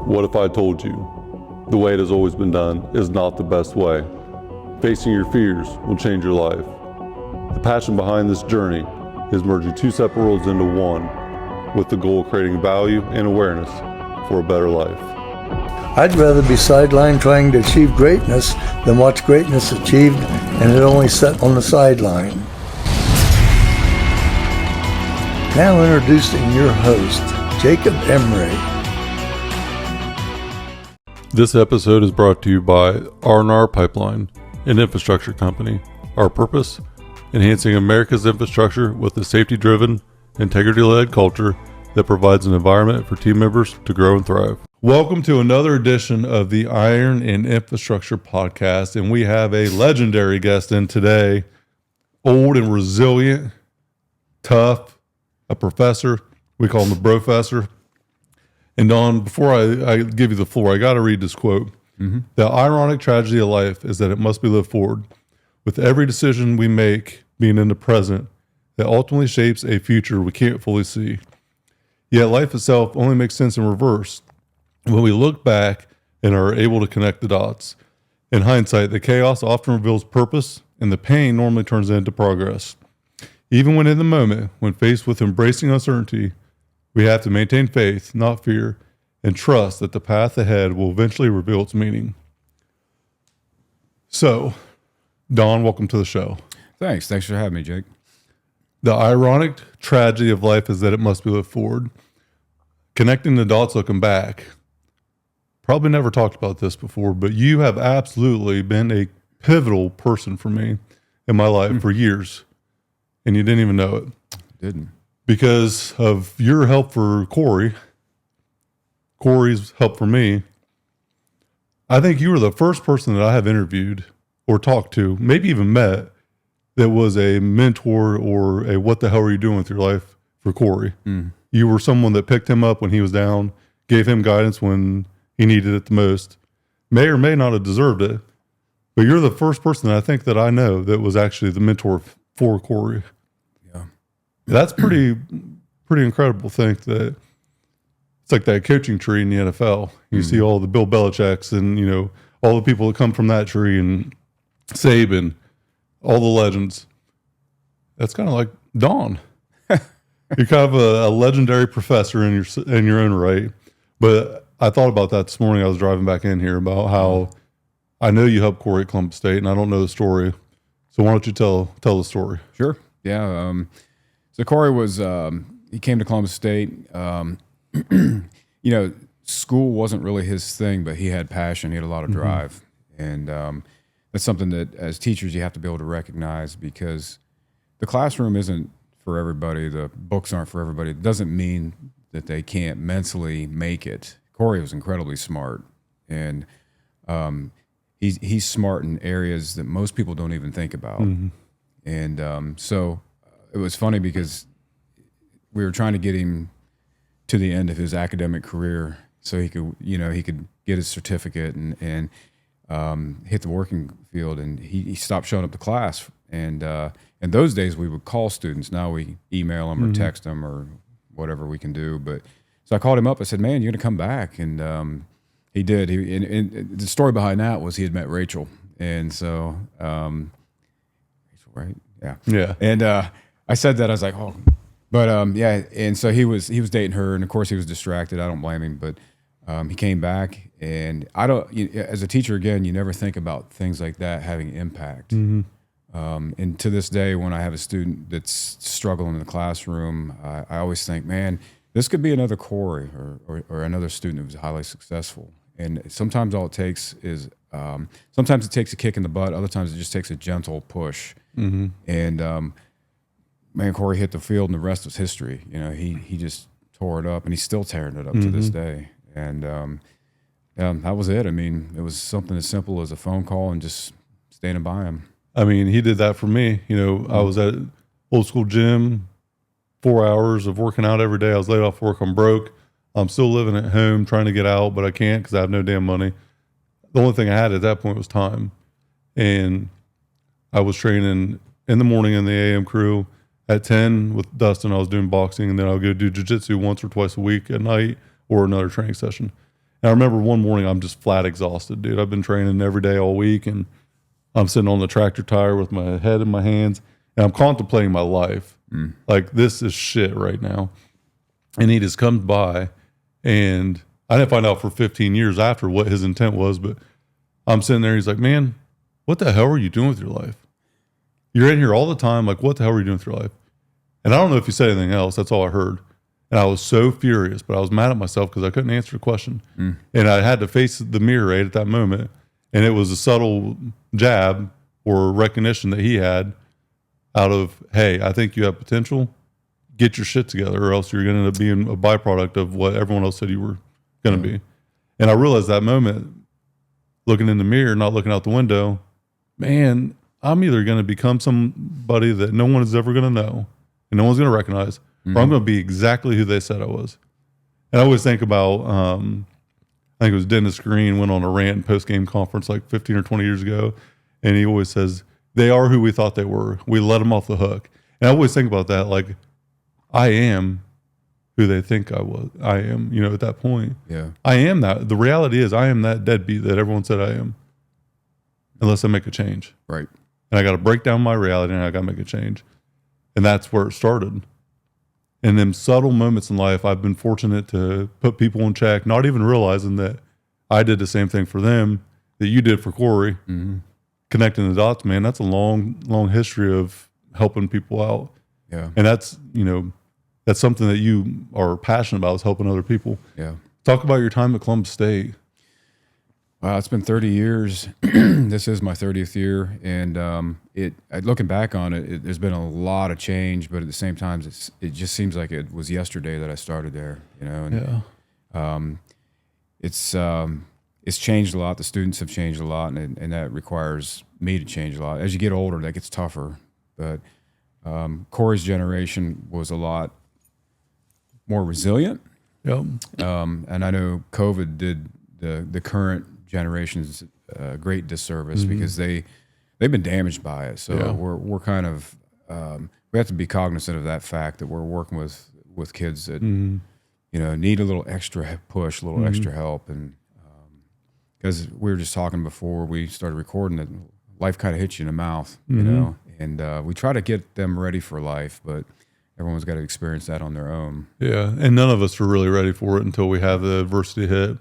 What if I told you the way it has always been done is not the best way? Facing your fears will change your life. The passion behind this journey is merging two separate worlds into one with the goal of creating value and awareness for a better life. I'd rather be sidelined trying to achieve greatness than watch greatness achieved and it only set on the sideline. Now introducing your host, Jacob Emery. This episode is brought to you by R&R Pipeline, an infrastructure company. Our purpose? Enhancing America's infrastructure with a safety-driven, integrity-led culture that provides an environment for team members to grow and thrive. Welcome to another edition of the Iron and Infrastructure Podcast, and we have a legendary guest in today. Old and resilient, tough, a professor. We call him the Brofessor. And Don, before I give you the floor, I got to read this quote. The ironic tragedy of life is that it must be lived forward. With every decision we make being in the present, that ultimately shapes a future we can't fully see. Yet life itself only makes sense in reverse when we look back and are able to connect the dots. In hindsight, the chaos often reveals purpose, and the pain normally turns into progress. Even when in the moment, when faced with embracing uncertainty, we have to maintain faith, not fear, and trust that the path ahead will eventually reveal its meaning. So, Don, welcome to the show. Thanks for having me, Jake. The ironic tragedy of life is that it must be lived forward. Connecting the dots looking back. Probably never talked about this before, but you have absolutely been a pivotal person for me in my life for years, and you didn't even know it. Didn't. Because of your help for Corey's help for me, I think you were the first person that I have interviewed or talked to, maybe even met, that was a mentor or a what the hell are you doing with your life for Corey. You were someone that picked him up when he was down, gave him guidance when he needed it the most, may or may not have deserved it, but you're the first person that I think that I know that was actually the mentor for Corey. That's pretty incredible to think that it's like that coaching tree in the NFL. You see all the Bill Belichick's and, you know, all the people that come from that tree and Saban, all the legends. That's kind of like Don. You're kind of a legendary professor in your own right. But I thought about that this morning. I was driving back in here about how I know you helped Corey at Columbus State, and I don't know the story. So why don't you tell the story? Sure. Yeah. So Corey was, he came to Columbus State. You know, school wasn't really his thing, but he had passion. He had a lot of drive. And that's something that as teachers you have to be able to recognize, because the classroom isn't for everybody. The books aren't for everybody. It doesn't mean that they can't mentally make it. Corey was incredibly smart. And he's smart in areas that most people don't even think about. And so it was funny because we were trying to get him to the end of his academic career so he could get his certificate and hit the working field. And he stopped showing up to class. And in those days we would call students. Now we email them or text them or whatever we can do. But so I called him up. I said, "Man, you're going to come back." And he did. And the story behind that was he had met Rachel. And so, Rachel, right? Yeah. And I said that, I was like, oh, but yeah. And so he was dating her, and of course he was distracted. I don't blame him, but he came back, and as a teacher, again, you never think about things like that having impact. And to this day, when I have a student that's struggling in the classroom, I always think, man, this could be another Corey or another student who's highly successful. And sometimes all it takes is, sometimes it takes a kick in the butt. Other times it just takes a gentle push. And man, Corey hit the field, and the rest was history. You know, he just tore it up, and he's still tearing it up to this day. And that was it. I mean, it was something as simple as a phone call and just standing by him. I mean, he did that for me. You know, I was at old school gym, 4 hours of working out every day. I was laid off work. I'm broke. I'm still living at home trying to get out, but I can't because I have no damn money. The only thing I had at that point was time. And I was training in the morning in the AM crew. At 10 with Dustin, I was doing boxing, and then I would go do jiu-jitsu once or twice a week at night or another training session. And I remember one morning I'm just flat exhausted, dude. I've been training every day all week, and I'm sitting on the tractor tire with my head in my hands, and I'm contemplating my life. Like, this is shit right now. And he just comes by, and I didn't find out for 15 years after what his intent was, but I'm sitting there. He's like, man, what the hell are you doing with your life? You're in here all the time. Like, what the hell are you doing with your life? And I don't know if he said anything else. That's all I heard. And I was so furious, but I was mad at myself because I couldn't answer the question. And I had to face the mirror right at that moment. And it was a subtle jab or recognition that he had out of, hey, I think you have potential. Get your shit together, or else you're going to end up being a byproduct of what everyone else said you were going to be. And I realized that moment, looking in the mirror, not looking out the window, man, I'm either going to become somebody that no one is ever going to know and no one's going to recognize, or I'm going to be exactly who they said I was. And I always think about, I think it was Dennis Green went on a rant in post-game conference like 15 or 20 years ago, and he always says, they are who we thought they were. We let them off the hook. And I always think about that, like, I am who they think I was. I am, at that point. Yeah. I am that. The reality is I am that deadbeat that everyone said I am, unless I make a change. Right. And I got to break down my reality, and I got to make a change. And that's where it started. In them subtle moments in life, I've been fortunate to put people in check, not even realizing that I did the same thing for them that you did for Corey. Connecting the dots, man, that's a long, long history of helping people out. Yeah. And that's, that's something that you are passionate about, is helping other people. Yeah. Talk about your time at Columbus State. Wow, it's been 30 years. This is my 30th year. And looking back on it, there's been a lot of change, but at the same time, it just seems like it was yesterday that I started there, And, it's changed a lot. The students have changed a lot, and that requires me to change a lot. As you get older, that gets tougher. But Corey's generation was a lot more resilient. Yep. And I know COVID did the current generation's great disservice because they've been damaged by it. So we're kind of we have to be cognizant of that fact that we're working with kids that need a little extra push, a little extra help, and because we were just talking before we started recording that life kind of hits you in the mouth, and we try to get them ready for life, but everyone's got to experience that on their own. Yeah, and none of us are really ready for it until we have the adversity hit.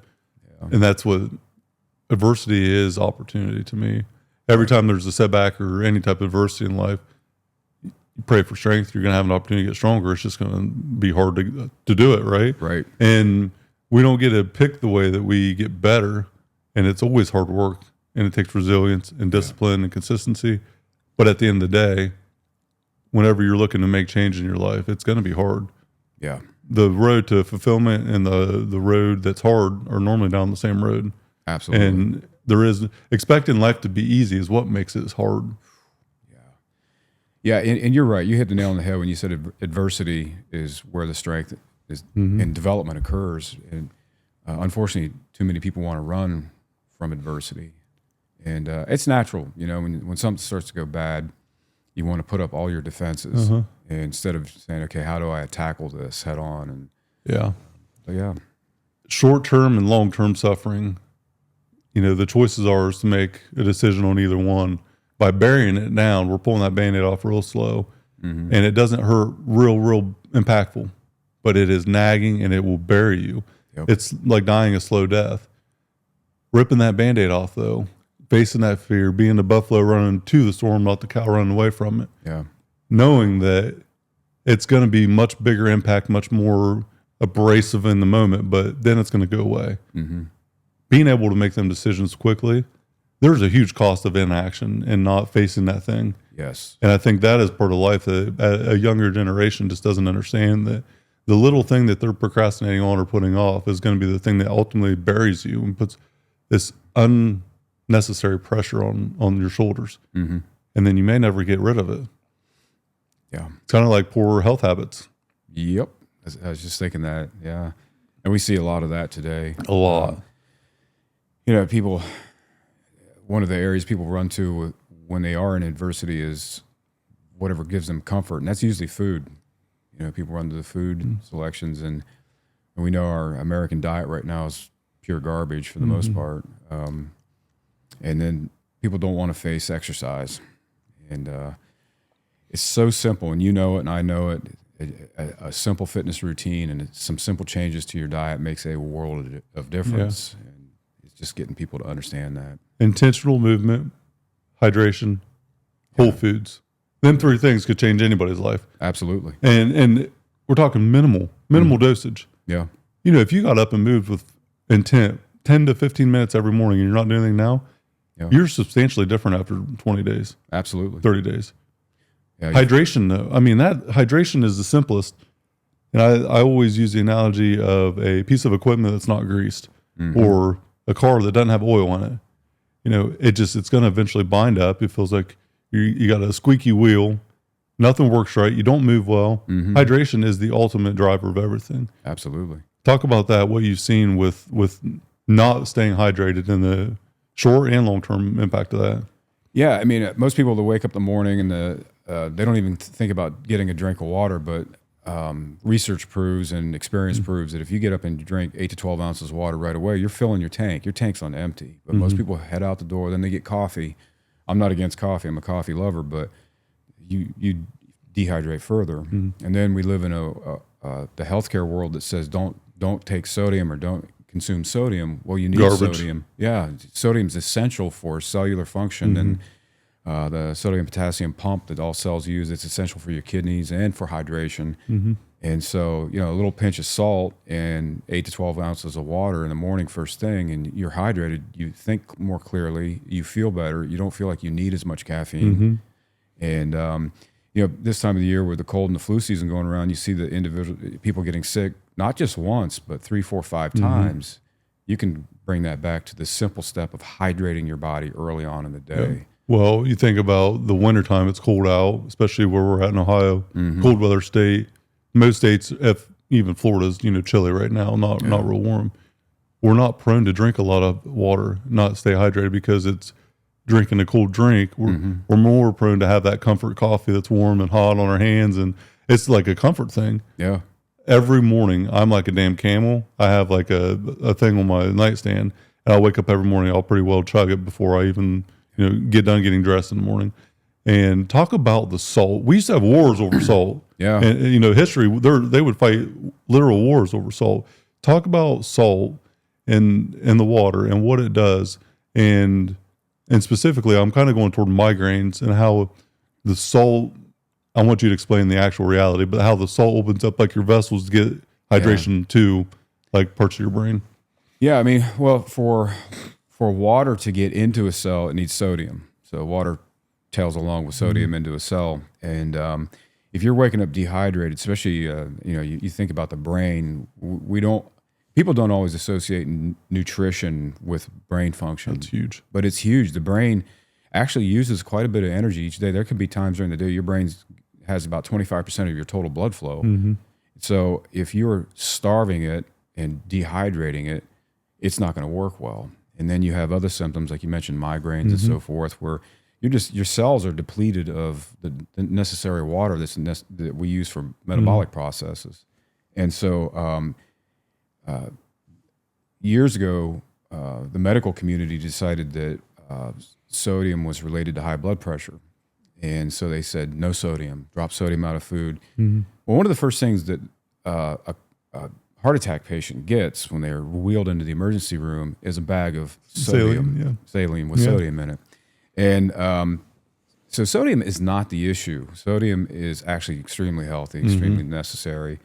Yeah. And that's what adversity is, opportunity to me. Every time there's a setback or any type of adversity in life, you pray for strength. You're going to have an opportunity to get stronger. It's just going to be hard to do it, right? Right. And we don't get to pick the way that we get better, and it's always hard work, and it takes resilience and discipline and consistency. But at the end of the day, whenever you're looking to make change in your life, it's going to be hard. Yeah. The road to fulfillment and the road that's hard are normally down the same road. Absolutely. And there is expecting life to be easy is what makes it hard. Yeah. And you're right. You hit the nail on the head when you said adversity is where the strength is and development occurs. And unfortunately, too many people want to run from adversity. And it's natural, when something starts to go bad, you want to put up all your defenses instead of saying, okay, how do I tackle this head on? And short-term and long-term suffering, the choices are to make a decision on either one. By burying it down, we're pulling that Band-Aid off real slow, and it doesn't hurt real impactful, but it is nagging and it will bury you. Yep. It's like dying a slow death. Ripping that Band-Aid off, though, facing that fear, being the buffalo running to the storm, not the cow running away from it. Yeah. Knowing that it's going to be much bigger impact, much more abrasive in the moment, but then it's going to go away. Being able to make them decisions quickly, there's a huge cost of inaction and not facing that thing. Yes. And I think that is part of life that a younger generation just doesn't understand, that the little thing that they're procrastinating on or putting off is going to be the thing that ultimately buries you and puts this unnecessary pressure on your shoulders. And then you may never get rid of it. Yeah. It's kind of like poor health habits. Yep. I was just thinking that. Yeah. And we see a lot of that today. A lot. People, one of the areas people run to when they are in adversity is whatever gives them comfort. And that's usually food. People run to the food selections, and we know our American diet right now is pure garbage for the most part. And then people don't want to face exercise. And it's so simple, and you know it, and I know it. A simple fitness routine and some simple changes to your diet makes a world of difference. Yeah. And it's just getting people to understand that. Intentional movement, hydration, whole foods. Them three things could change anybody's life. Absolutely. And we're talking minimal dosage. Yeah. You know, if you got up and moved with intent 10 to 15 minutes every morning and you're not doing anything now, you're substantially different after 20 days. Absolutely. 30 days. Yeah, hydration, though. I mean, that hydration is the simplest. And I always use the analogy of a piece of equipment that's not greased or a car that doesn't have oil in it. You know, it's going to eventually bind up. It feels like you got a squeaky wheel. Nothing works right. You don't move well. Hydration is the ultimate driver of everything. Absolutely. Talk about that, what you've seen with not staying hydrated and the short and long-term impact of that. Yeah, I mean, most people that wake up in the morning and they don't even think about getting a drink of water, but research proves and experience proves that if you get up and you drink 8 to 12 ounces of water right away, you're filling your tank. Your tank's on empty. But most people head out the door, then they get coffee. I'm not against coffee. I'm a coffee lover, but you dehydrate further. And then we live in the healthcare world that says don't take sodium or don't consume sodium. Well, you need sodium. Yeah, sodium's essential for cellular function and the sodium potassium pump that all cells use. It's essential for your kidneys and for hydration. And so, you know, a little pinch of salt and 8 to 12 ounces of water in the morning first thing, and you're hydrated. You think more clearly. You feel better. You don't feel like you need as much caffeine. And you know, this time of the year with the cold and the flu season going around, you see the individual people getting sick, not just once, but 3, 4, 5 times. You can bring that back to the simple step of hydrating your body early on in the day. Yeah. Well, you think about the wintertime, it's cold out, especially where we're at in Ohio, cold weather state. Most states, even Florida's, you know, chilly right now, not real warm. We're not prone to drink a lot of water, not stay hydrated because it's drinking a cold drink. We're more prone to have that comfort coffee that's warm and hot on our hands, and it's like a comfort thing. Yeah. Every morning, I'm like a damn camel. I have like a thing on my nightstand, and I'll wake up every morning. I'll pretty well chug it before I even get done getting dressed in the morning. And talk about the salt. We used to have wars over salt. Yeah. And history, they would fight literal wars over salt. Talk about salt in the water and what it does. And specifically, I'm kind of going toward migraines and how the salt, I want you to explain the actual reality, but how the salt opens up like your vessels to get hydration to like parts of your brain. Yeah, I mean, well, for water to get into a cell, it needs sodium. So water tails along with sodium into a cell. And if you're waking up dehydrated, especially, you think about the brain, people don't always associate nutrition with brain function. That's huge. But it's huge. The brain actually uses quite a bit of energy each day. There could be times during the day your brain has about 25% of your total blood flow. So if you're starving it and dehydrating it, it's not going to work well. And then you have other symptoms, like you mentioned, migraines and so forth, where your cells are depleted of the necessary water that we use for metabolic processes. And so years ago, the medical community decided that sodium was related to high blood pressure. And so they said, no sodium, drop sodium out of food. Well, one of the first things that a heart attack patient gets when they're wheeled into the emergency room is a bag of saline with sodium in it. And so sodium is not the issue. Sodium is actually extremely healthy, extremely necessary.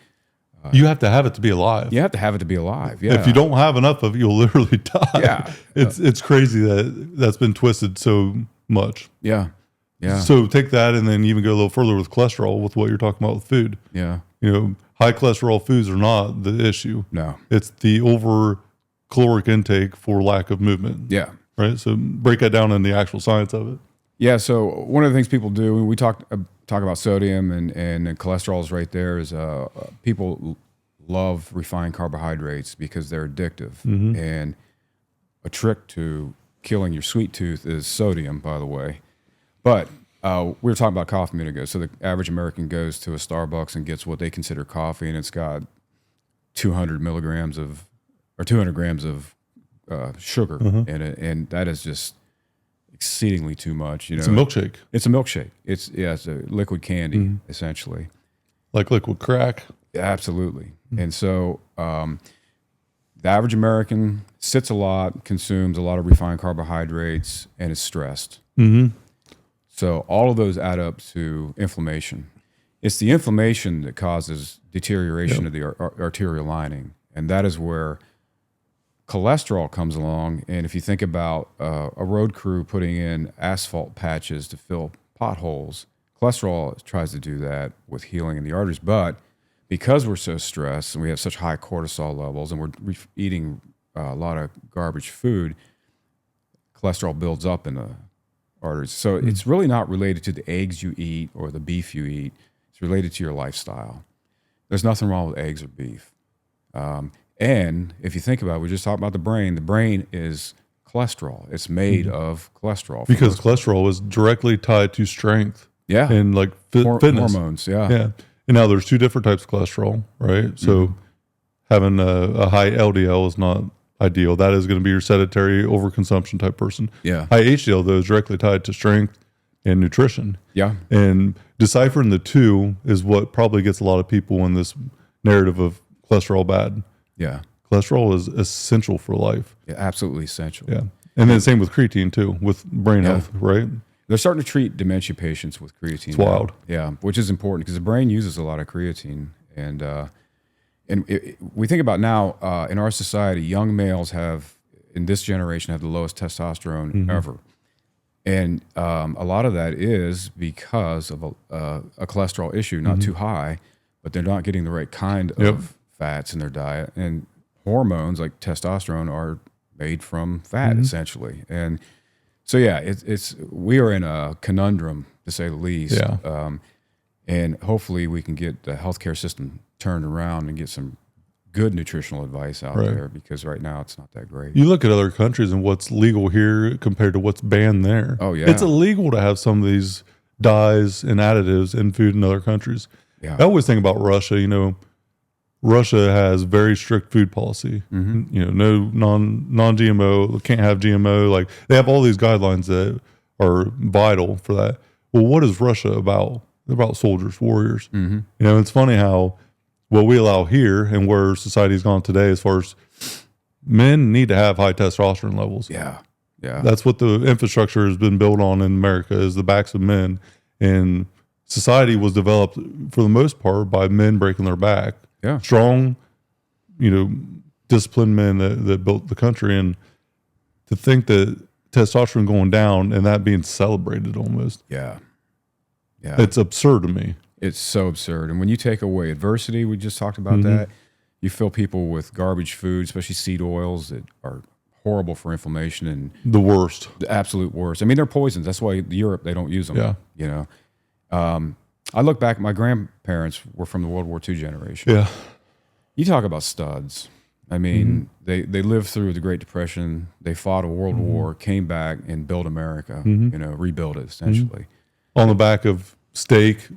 You have to have it to be alive. You have to have it to be alive. Yeah. If you don't have enough of it, you'll literally die. Yeah. It's crazy that's been twisted so much. Yeah. Yeah. So take that and then even go a little further with cholesterol with what you're talking about with food. Yeah. High cholesterol foods are not the issue. No. It's the over caloric intake for lack of movement. Yeah. Right. So break that down in the actual science of it. Yeah. So one of the things people do, we talk about sodium and cholesterol is right there, is people love refined carbohydrates because they're addictive. And a trick to killing your sweet tooth is sodium, by the way. But we were talking about coffee a minute ago. So the average American goes to a Starbucks and gets what they consider coffee, and it's got 200 grams of sugar in it, and that is just exceedingly too much. It's a milkshake. It's a milkshake. It's a liquid candy essentially, like liquid crack. Absolutely. And so the average American sits a lot, consumes a lot of refined carbohydrates, and is stressed. So all of those add up to inflammation. It's the inflammation that causes deterioration of the arterial lining, and that is where cholesterol comes along. And if you think about a road crew putting in asphalt patches to fill potholes, cholesterol tries to do that with healing in the arteries. But because we're so stressed and we have such high cortisol levels and we're eating a lot of garbage food, cholesterol builds up in the arteries. So it's really not related to the eggs you eat or the beef you eat. It's related to your lifestyle. There's nothing wrong with eggs or beef. And if you think about it, we just talked about the brain. The brain is cholesterol. It's made of cholesterol. Because cholesterol is directly tied to strength. Yeah. And like fitness. Hormones. Yeah. Yeah. And now there's two different types of cholesterol, right? So having a high LDL is not ideal. That is going to be your sedentary overconsumption type person. Yeah. High HDL, though, is directly tied to strength and nutrition. Yeah. And deciphering the two is what probably gets a lot of people in this narrative of cholesterol bad. Yeah. Cholesterol is essential for life. Yeah, absolutely essential. Yeah. And then same with creatine too, with brain health, right? They're starting to treat dementia patients with creatine. It's wild. Yeah, which is important because the brain uses a lot of creatine. And we think about now in our society, young males in this generation, have the lowest testosterone ever. And a lot of that is because of a cholesterol issue, not too high, but they're not getting the right kind of fats in their diet. And hormones like testosterone are made from fat, essentially. And so, yeah, we are in a conundrum, to say the least. Yeah. And hopefully we can get the healthcare system turned around and get some good nutritional advice out there, because right now it's not that great. You look at other countries and what's legal here compared to what's banned there. Oh, yeah. It's illegal to have some of these dyes and additives in food in other countries. Yeah. I always think about Russia. You know, Russia has very strict food policy. You know, no non-GMO, can't have GMO. Like they have all these guidelines that are vital for that. Well, what is Russia about? They're about soldiers, warriors. You know, it's funny how what we allow here and where society's gone today, as far as men need to have high testosterone levels. Yeah. Yeah. That's what the infrastructure has been built on in America, is the backs of men. And society was developed for the most part by men breaking their back. Yeah. Strong, you know, disciplined men that built the country. And to think that testosterone going down and that being celebrated almost. Yeah. Yeah. It's absurd to me. It's so absurd. And when you take away adversity, we just talked about that, you fill people with garbage food, especially seed oils that are horrible for inflammation and The worst. the absolute worst. I mean, they're poisons. That's why in Europe, they don't use them. Yeah. You know, I look back, my grandparents were from the World War II generation. Yeah. You talk about studs. I mean, they lived through the Great Depression. They fought a world war, came back and built America, you know, rebuilt it essentially. On the back of steak,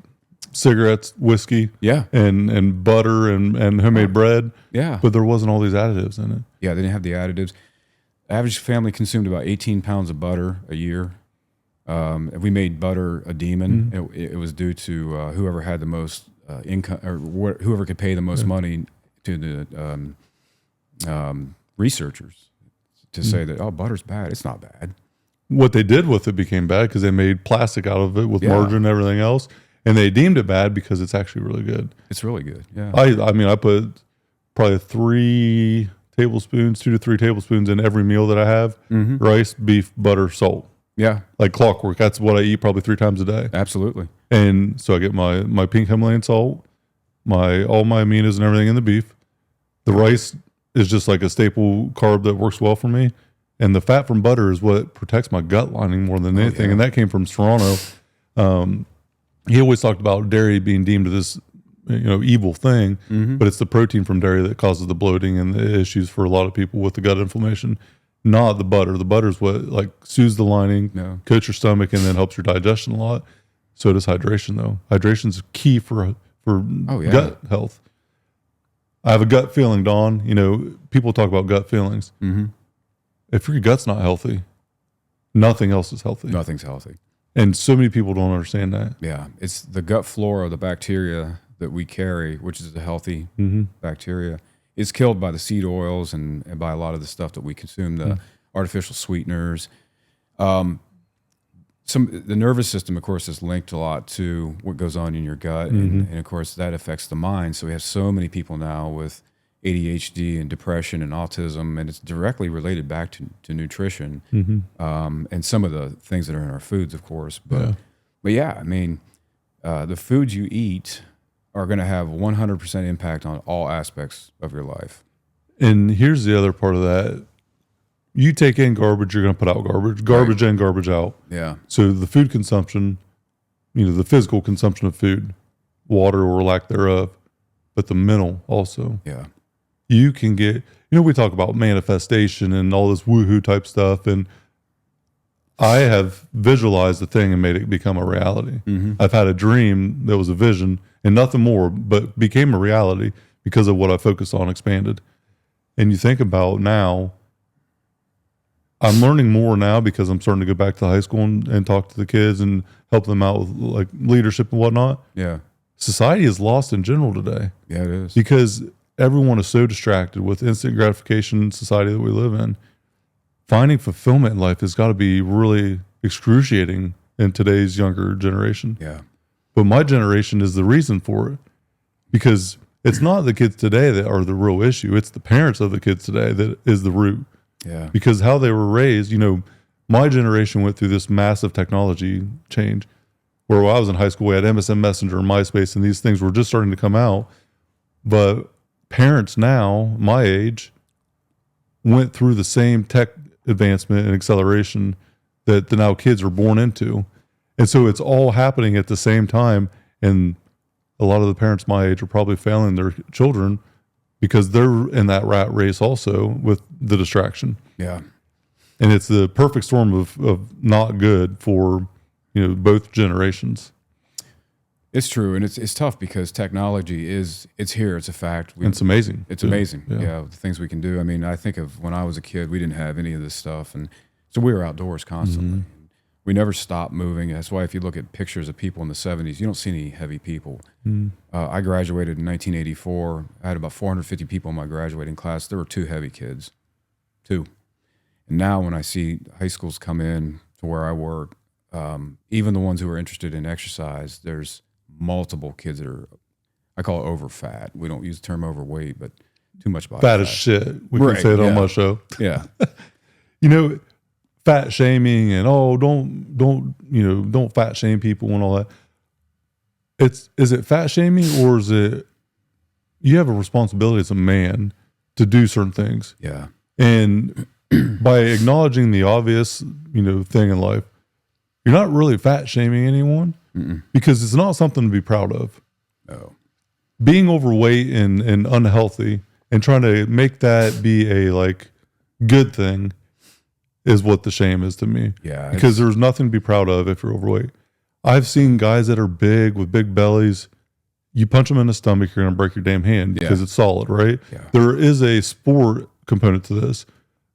cigarettes, whiskey, and butter and homemade bread. Yeah. But there wasn't all these additives in it. Yeah, they didn't have the additives. Average family consumed about 18 pounds of butter a year. We made butter a demon. It was due to whoever had the most income, or whoever could pay the most money to the researchers to say that, oh, butter's bad. It's not bad. What they did with it became bad because they made plastic out of it with margarine and everything else. And they deemed it bad because it's actually really good. It's really good. Yeah. I mean, I put probably 2 to 3 tablespoons in every meal that I have. Rice, beef, butter, salt. Yeah. Like clockwork. That's what I eat probably 3 times a day. Absolutely. And so I get my pink Himalayan salt, all my aminos and everything in the beef. The rice is just like a staple carb that works well for me. And the fat from butter is what protects my gut lining more than anything. And that came from Serrano. He always talked about dairy being deemed this, you know, evil thing, but it's the protein from dairy that causes the bloating and the issues for a lot of people with the gut inflammation, not the butter. The butter is what like soothes the lining, coats your stomach, and then helps your digestion a lot. So does hydration, though. Hydration is key for gut health. I have a gut feeling, Don. You know, people talk about gut feelings. if your gut's not healthy, nothing else is healthy. Nothing's healthy. And so many people don't understand that. Yeah. It's the gut flora, the bacteria that we carry, which is the healthy bacteria, is killed by the seed oils and by a lot of the stuff that we consume, the artificial sweeteners. The nervous system, of course, is linked a lot to what goes on in your gut. And of course, that affects the mind. So we have so many people now with ADHD and depression and autism, and it's directly related back to nutrition and some of the things that are in our foods, of course. But yeah, I mean, the foods you eat are going to have 100% impact on all aspects of your life. And here's the other part of that. You take in garbage, you're going to put out garbage. Garbage in, garbage out. Yeah. So the food consumption, the physical consumption of food, water or lack thereof, but the mental also. Yeah. You can get, we talk about manifestation and all this woohoo type stuff. And I have visualized the thing and made it become a reality. I've had a dream that was a vision and nothing more, but became a reality because of what I focused on, expanded. And you think about now, I'm learning more now because I'm starting to go back to high school and talk to the kids and help them out with like leadership and whatnot. Yeah. Society is lost in general today. Yeah, it is. Because everyone is so distracted with instant gratification society that we live in. Finding fulfillment in life has got to be really excruciating in today's younger generation. Yeah. But my generation is the reason for it, because it's not the kids today that are the real issue. It's the parents of the kids today that is the root. Yeah. Because how they were raised, my generation went through this massive technology change where while I was in high school, we had MSN Messenger and MySpace, and these things were just starting to come out. But parents now, my age, went through the same tech advancement and acceleration that the now kids are born into. And so it's all happening at the same time. And a lot of the parents my age are probably failing their children because they're in that rat race also with the distraction. Yeah. And it's the perfect storm of not good for, both generations. It's true, and it's tough because technology it's here. It's a fact. It's amazing. It's amazing. Yeah, the things we can do. I mean, I think of when I was a kid, we didn't have any of this stuff, and so we were outdoors constantly. We never stopped moving. That's why if you look at pictures of people in the 70s, you don't see any heavy people. I graduated in 1984. I had about 450 people in my graduating class. There were 2 heavy kids, 2. And now when I see high schools come in to where I work, even the ones who are interested in exercise, there's multiple kids that are, I call it over fat. We don't use the term overweight, but too much body Fat as shit. We can say it on my show. Yeah. Fat shaming and don't fat shame people and all that. Is it fat shaming, or is it you have a responsibility as a man to do certain things? Yeah. And by acknowledging the obvious, thing in life, you're not really fat shaming anyone because it's not something to be proud of. No. Being overweight and unhealthy and trying to make that be a good thing is what the shame is to me. Yeah. Because there's nothing to be proud of if you're overweight. I've seen guys that are big with big bellies. You punch them in the stomach, you're going to break your damn hand because it's solid, right? Yeah. There is a sport component to this.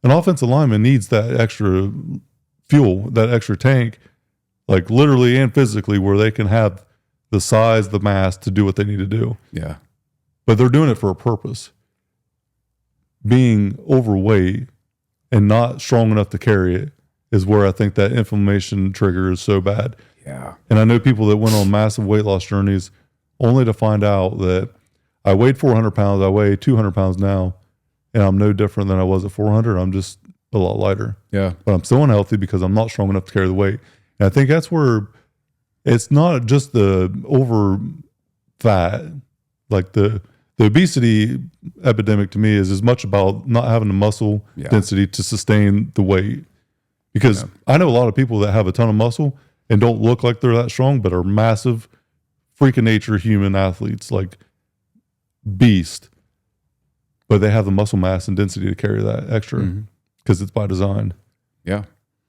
An offensive lineman needs that extra fuel, that extra tank, literally and physically, where they can have the size, the mass to do what they need to do. Yeah. But they're doing it for a purpose. Being overweight and not strong enough to carry it is where I think that inflammation trigger is so bad. Yeah. And I know people that went on massive weight loss journeys only to find out that I weighed 400 pounds, I weigh 200 pounds now, and I'm no different than I was at 400. I'm just a lot lighter. Yeah. But I'm still unhealthy because I'm not strong enough to carry the weight. And I think that's where it's not just the over fat, the obesity epidemic to me is as much about not having the muscle density to sustain the weight. Because I know a lot of people that have a ton of muscle and don't look like they're that strong, but are massive, freak of nature human athletes, beast. But they have the muscle mass and density to carry that extra because it's by design. Yeah.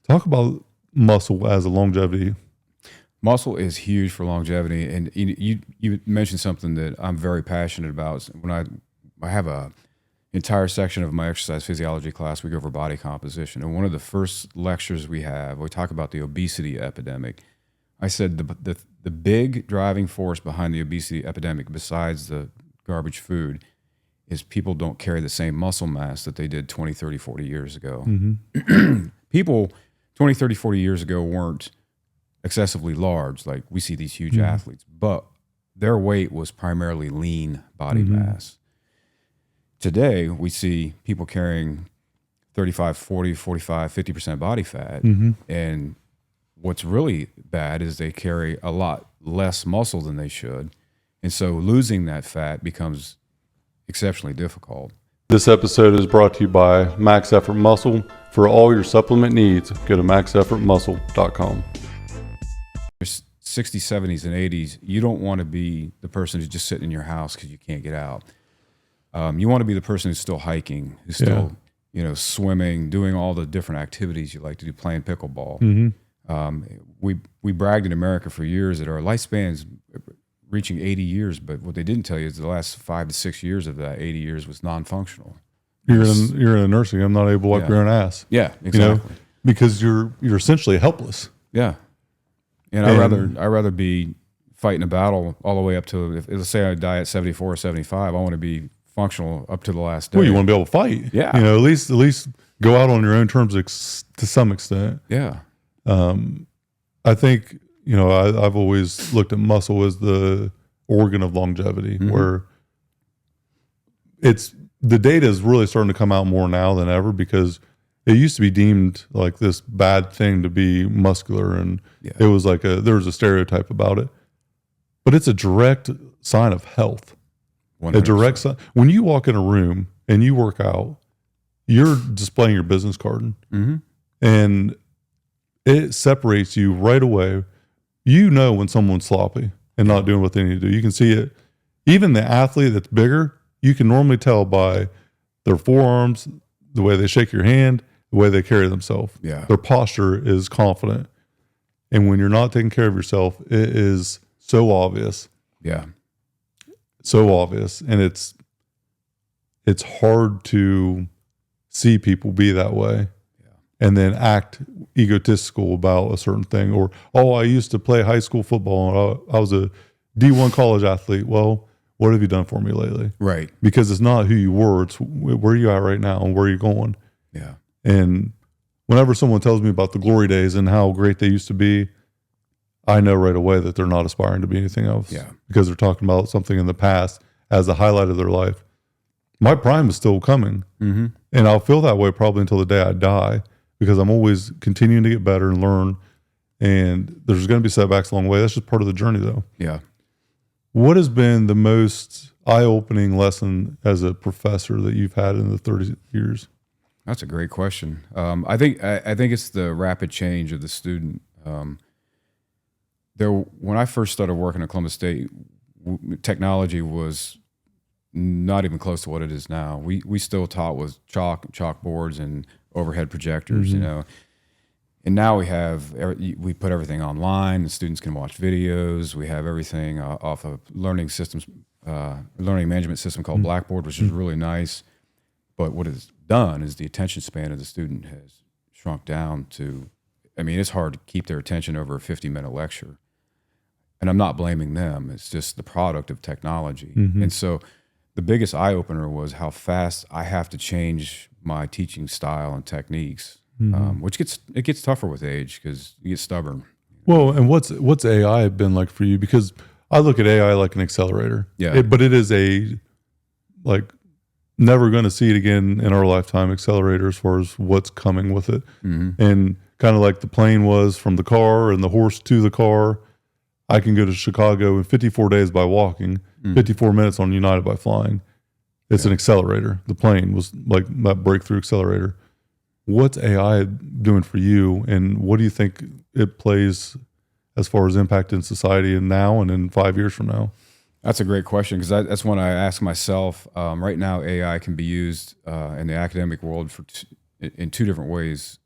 Talk about muscle as a longevity. Muscle is huge for longevity, and you mentioned something that I'm very passionate about. When I have a entire section of my exercise physiology class, we go over body composition. And one of the first lectures we talk about the obesity epidemic. I said the big driving force behind the obesity epidemic, besides the garbage food, is people don't carry the same muscle mass that they did 20, 30, 40 years ago. People 20, 30, 40 years ago weren't excessively large. Like we see these huge athletes, but their weight was primarily lean body mass. Today, we see people carrying 35, 40, 45, 50% body fat. And what's really bad is they carry a lot less muscle than they should. And so losing that fat becomes exceptionally difficult. This episode is brought to you by Max Effort Muscle. For all your supplement needs, go to maxeffortmuscle.com. Your 60s, 70s, and 80s, you don't want to be the person who's just sitting in your house because you can't get out. You want to be the person who's still hiking, who's still, swimming, doing all the different activities you like to do, playing pickleball. We bragged in America for years that our lifespan's reaching 80 years, but what they didn't tell you is the last 5 to 6 years of that 80 years was non-functional. You're in a nursing home, not able to wipe your own ass. Yeah, exactly. Because you're essentially helpless. Yeah, and I'd rather be fighting a battle all the way up to, let's say I die at 74 or 75, I want to be functional up to the last day. Well, you want to be able to fight. Yeah. At least go out on your own terms to some extent. Yeah. I think, I've always looked at muscle as the organ of longevity, where the data is really starting to come out more now than ever, because it used to be deemed like this bad thing to be muscular, and it was like there was a stereotype about it, but it's a direct sign of health. 100%. A direct sign. When you walk in a room and you work out, you're displaying your business card, and it separates you right away. When someone's sloppy and not doing what they need to do. You can see it. Even the athlete that's bigger, you can normally tell by their forearms, the way they shake your hand, the way they carry themselves. Yeah. Their posture is confident. And when you're not taking care of yourself, it is so obvious. Yeah. So obvious. And it's hard to see people be that way. And then act egotistical about a certain thing, or, I used to play high school football and I was a D1 college athlete. Well, what have you done for me lately? Right. Because it's not who you were, it's where you at right now and where you're going. Yeah. And whenever someone tells me about the glory days and how great they used to be, I know right away that they're not aspiring to be anything else. Yeah. Because they're talking about something in the past as the highlight of their life. My prime is still coming. And I'll feel that way probably until the day I die, because I'm always continuing to get better and learn, and there's going to be setbacks along the way. That's just part of the journey, though. Yeah. What has been the most eye-opening lesson as a professor that you've had in the 30 years? That's a great question. I think it's the rapid change of the student. When I first started working at Columbus State, technology was not even close to what it is now. We still taught with chalkboards and overhead projectors, and now we put everything online. The students can watch videos. We have everything off of learning management system called Blackboard, which is really nice. But what it's done is the attention span of the student has shrunk down to, it's hard to keep their attention over a 50-minute lecture. And I'm not blaming them. It's just the product of technology. And so the biggest eye-opener was how fast I have to change my teaching style and techniques, which gets tougher with age because you get stubborn. Well, and what's AI been like for you? Because I look at AI like an accelerator. Yeah. But it is never going to see it again in our lifetime accelerator as far as what's coming with it. And kind of like the plane was from the car and the horse to the car. I can go to Chicago in 54 days by walking, 54 minutes on United by flying. It's an accelerator. The plane was like that breakthrough accelerator. What's AI doing for you, and what do you think it plays as far as impact in society and now and in 5 years from now? That's a great question, because that's one I ask myself. Right now, AI can be used in the academic world in two different ways.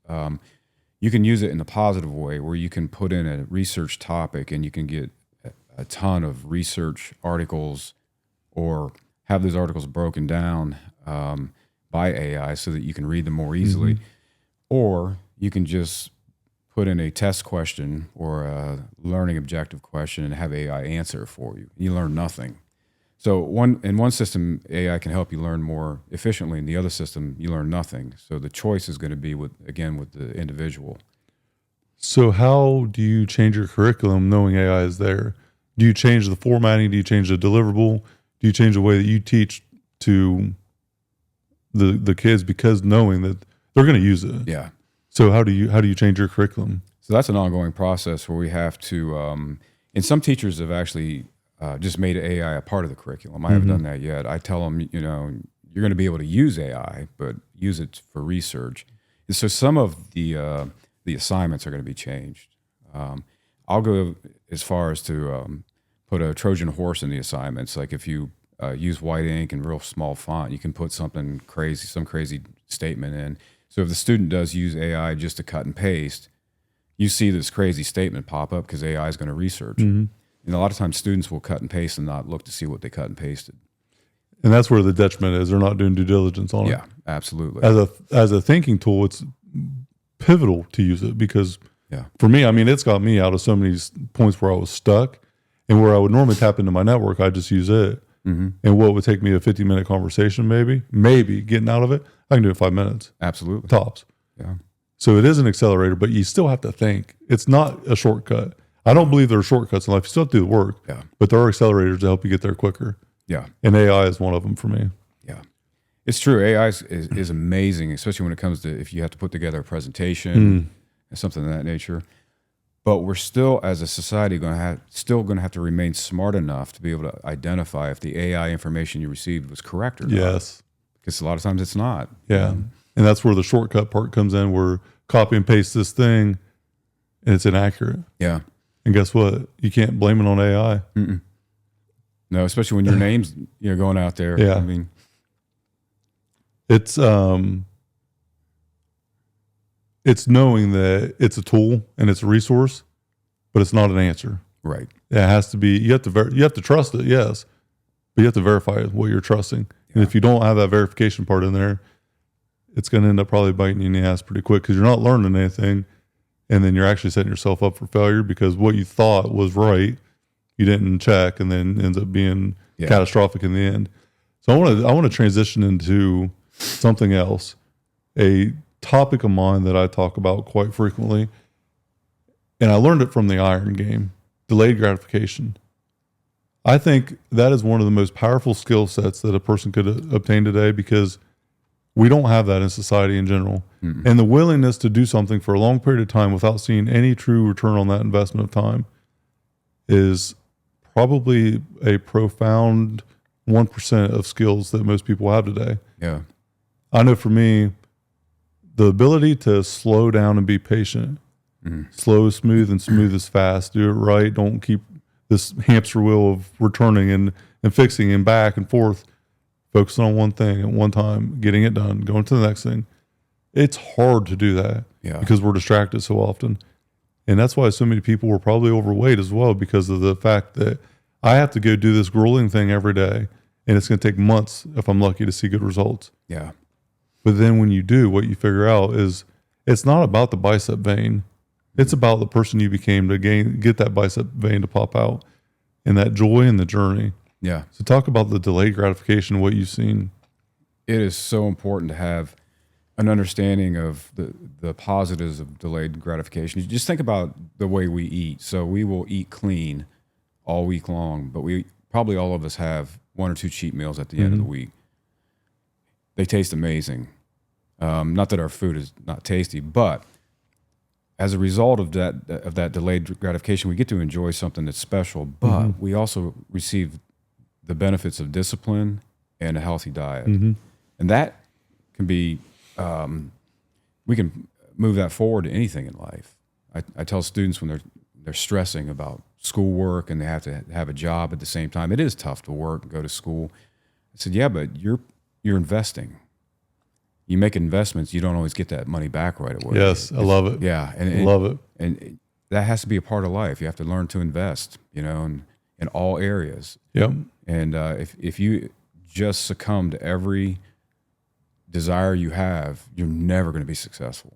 You can use it in a positive way, where you can put in a research topic and you can get a ton of research articles, or have those articles broken down by AI so that you can read them more easily, or you can just put in a test question or a learning objective question and have AI answer it for you. You learn nothing. So in one system, AI can help you learn more efficiently. In the other system, you learn nothing. So the choice is going to be with the individual. So how do you change your curriculum knowing AI is there? Do you change the formatting? Do you change the deliverable? Do you change the way that you teach to the kids because knowing that they're going to use it? Yeah. So how do you change your curriculum? So that's an ongoing process where we have to, and some teachers have actually just made AI a part of the curriculum. I haven't done that yet. I tell them, you're going to be able to use AI, but use it for research. And so some of the assignments are going to be changed. I'll go as far as to put a Trojan horse in the assignments. Like if you use white ink and real small font, you can put something crazy, some crazy statement in. So if the student does use AI just to cut and paste, you see this crazy statement pop up because AI is going to research. And a lot of times students will cut and paste and not look to see what they cut and pasted. And that's where the detriment is. They're not doing due diligence on it. Yeah, absolutely. As a thinking tool, it's pivotal to use it because for me, I mean, it's got me out of so many points where I was stuck and where I would normally tap into my network, I just use it. And what would take me a 50-minute conversation, maybe getting out of it, I can do it in 5 minutes. Absolutely. Tops. Yeah. So it is an accelerator, but you still have to think. It's not a shortcut. I don't believe there are shortcuts in life. You still have to do the work, but there are accelerators to help you get there quicker. Yeah. And AI is one of them for me. Yeah. It's true. AI is amazing, especially when it comes to if you have to put together a presentation and something of that nature. But we're still, as a society, going to have to remain smart enough to be able to identify if the AI information you received was correct or not. Yes. Because a lot of times it's not. Yeah. And that's where the shortcut part comes in, where copy and paste this thing and it's inaccurate. Yeah. And guess what? You can't blame it on AI. No, especially when your name's going out there. Yeah. I mean, it's knowing that it's a tool and it's a resource, but it's not an answer. Right. It has to be. You have to trust it. Yes, but you have to verify what you're trusting. Yeah. And if you don't have that verification part in there, it's going to end up probably biting you in the ass pretty quick because you're not learning anything. And then you're actually setting yourself up for failure because what you thought was right, you didn't check, and then ends up being catastrophic in the end. So I want to transition into something else, a topic of mine that I talk about quite frequently, and I learned it from the Iron game: delayed gratification. I think that is one of the most powerful skill sets that a person could obtain today because we don't have that in society in general. And the willingness to do something for a long period of time without seeing any true return on that investment of time is probably a profound 1% of skills that most people have today. Yeah. I know for me, the ability to slow down and be patient, slow is smooth and smooth is fast, do it right. Don't keep this hamster wheel of returning and fixing and back and forth. Focusing on one thing at one time, getting it done, going to the next thing. It's hard to do that because we're distracted so often. And that's why so many people were probably overweight as well, because of the fact that I have to go do this grueling thing every day, and it's going to take months if I'm lucky to see good results. Yeah. But then when you do, what you figure out is it's not about the bicep vein. It's about the person you became to get that bicep vein to pop out, and that joy in the journey. Yeah. So talk about the delayed gratification, what you've seen. It is so important to have an understanding of the positives of delayed gratification. You just think about the way we eat. So we will eat clean all week long, but we probably all of us have one or two cheat meals at the end of the week. They taste amazing. Not that our food is not tasty, but as a result of that delayed gratification, we get to enjoy something that's special, but we also receive the benefits of discipline and a healthy diet. And that can be, we can move that forward to anything in life. I tell students when they're stressing about schoolwork and they have to have a job at the same time, it is tough to work and go to school. I said, yeah, but you're investing. You make investments, you don't always get that money back right away. Yes, I love it. Yeah. I love it. And that has to be a part of life. You have to learn to invest, in all areas. Yep. And if you just succumb to every desire you have, you're never going to be successful.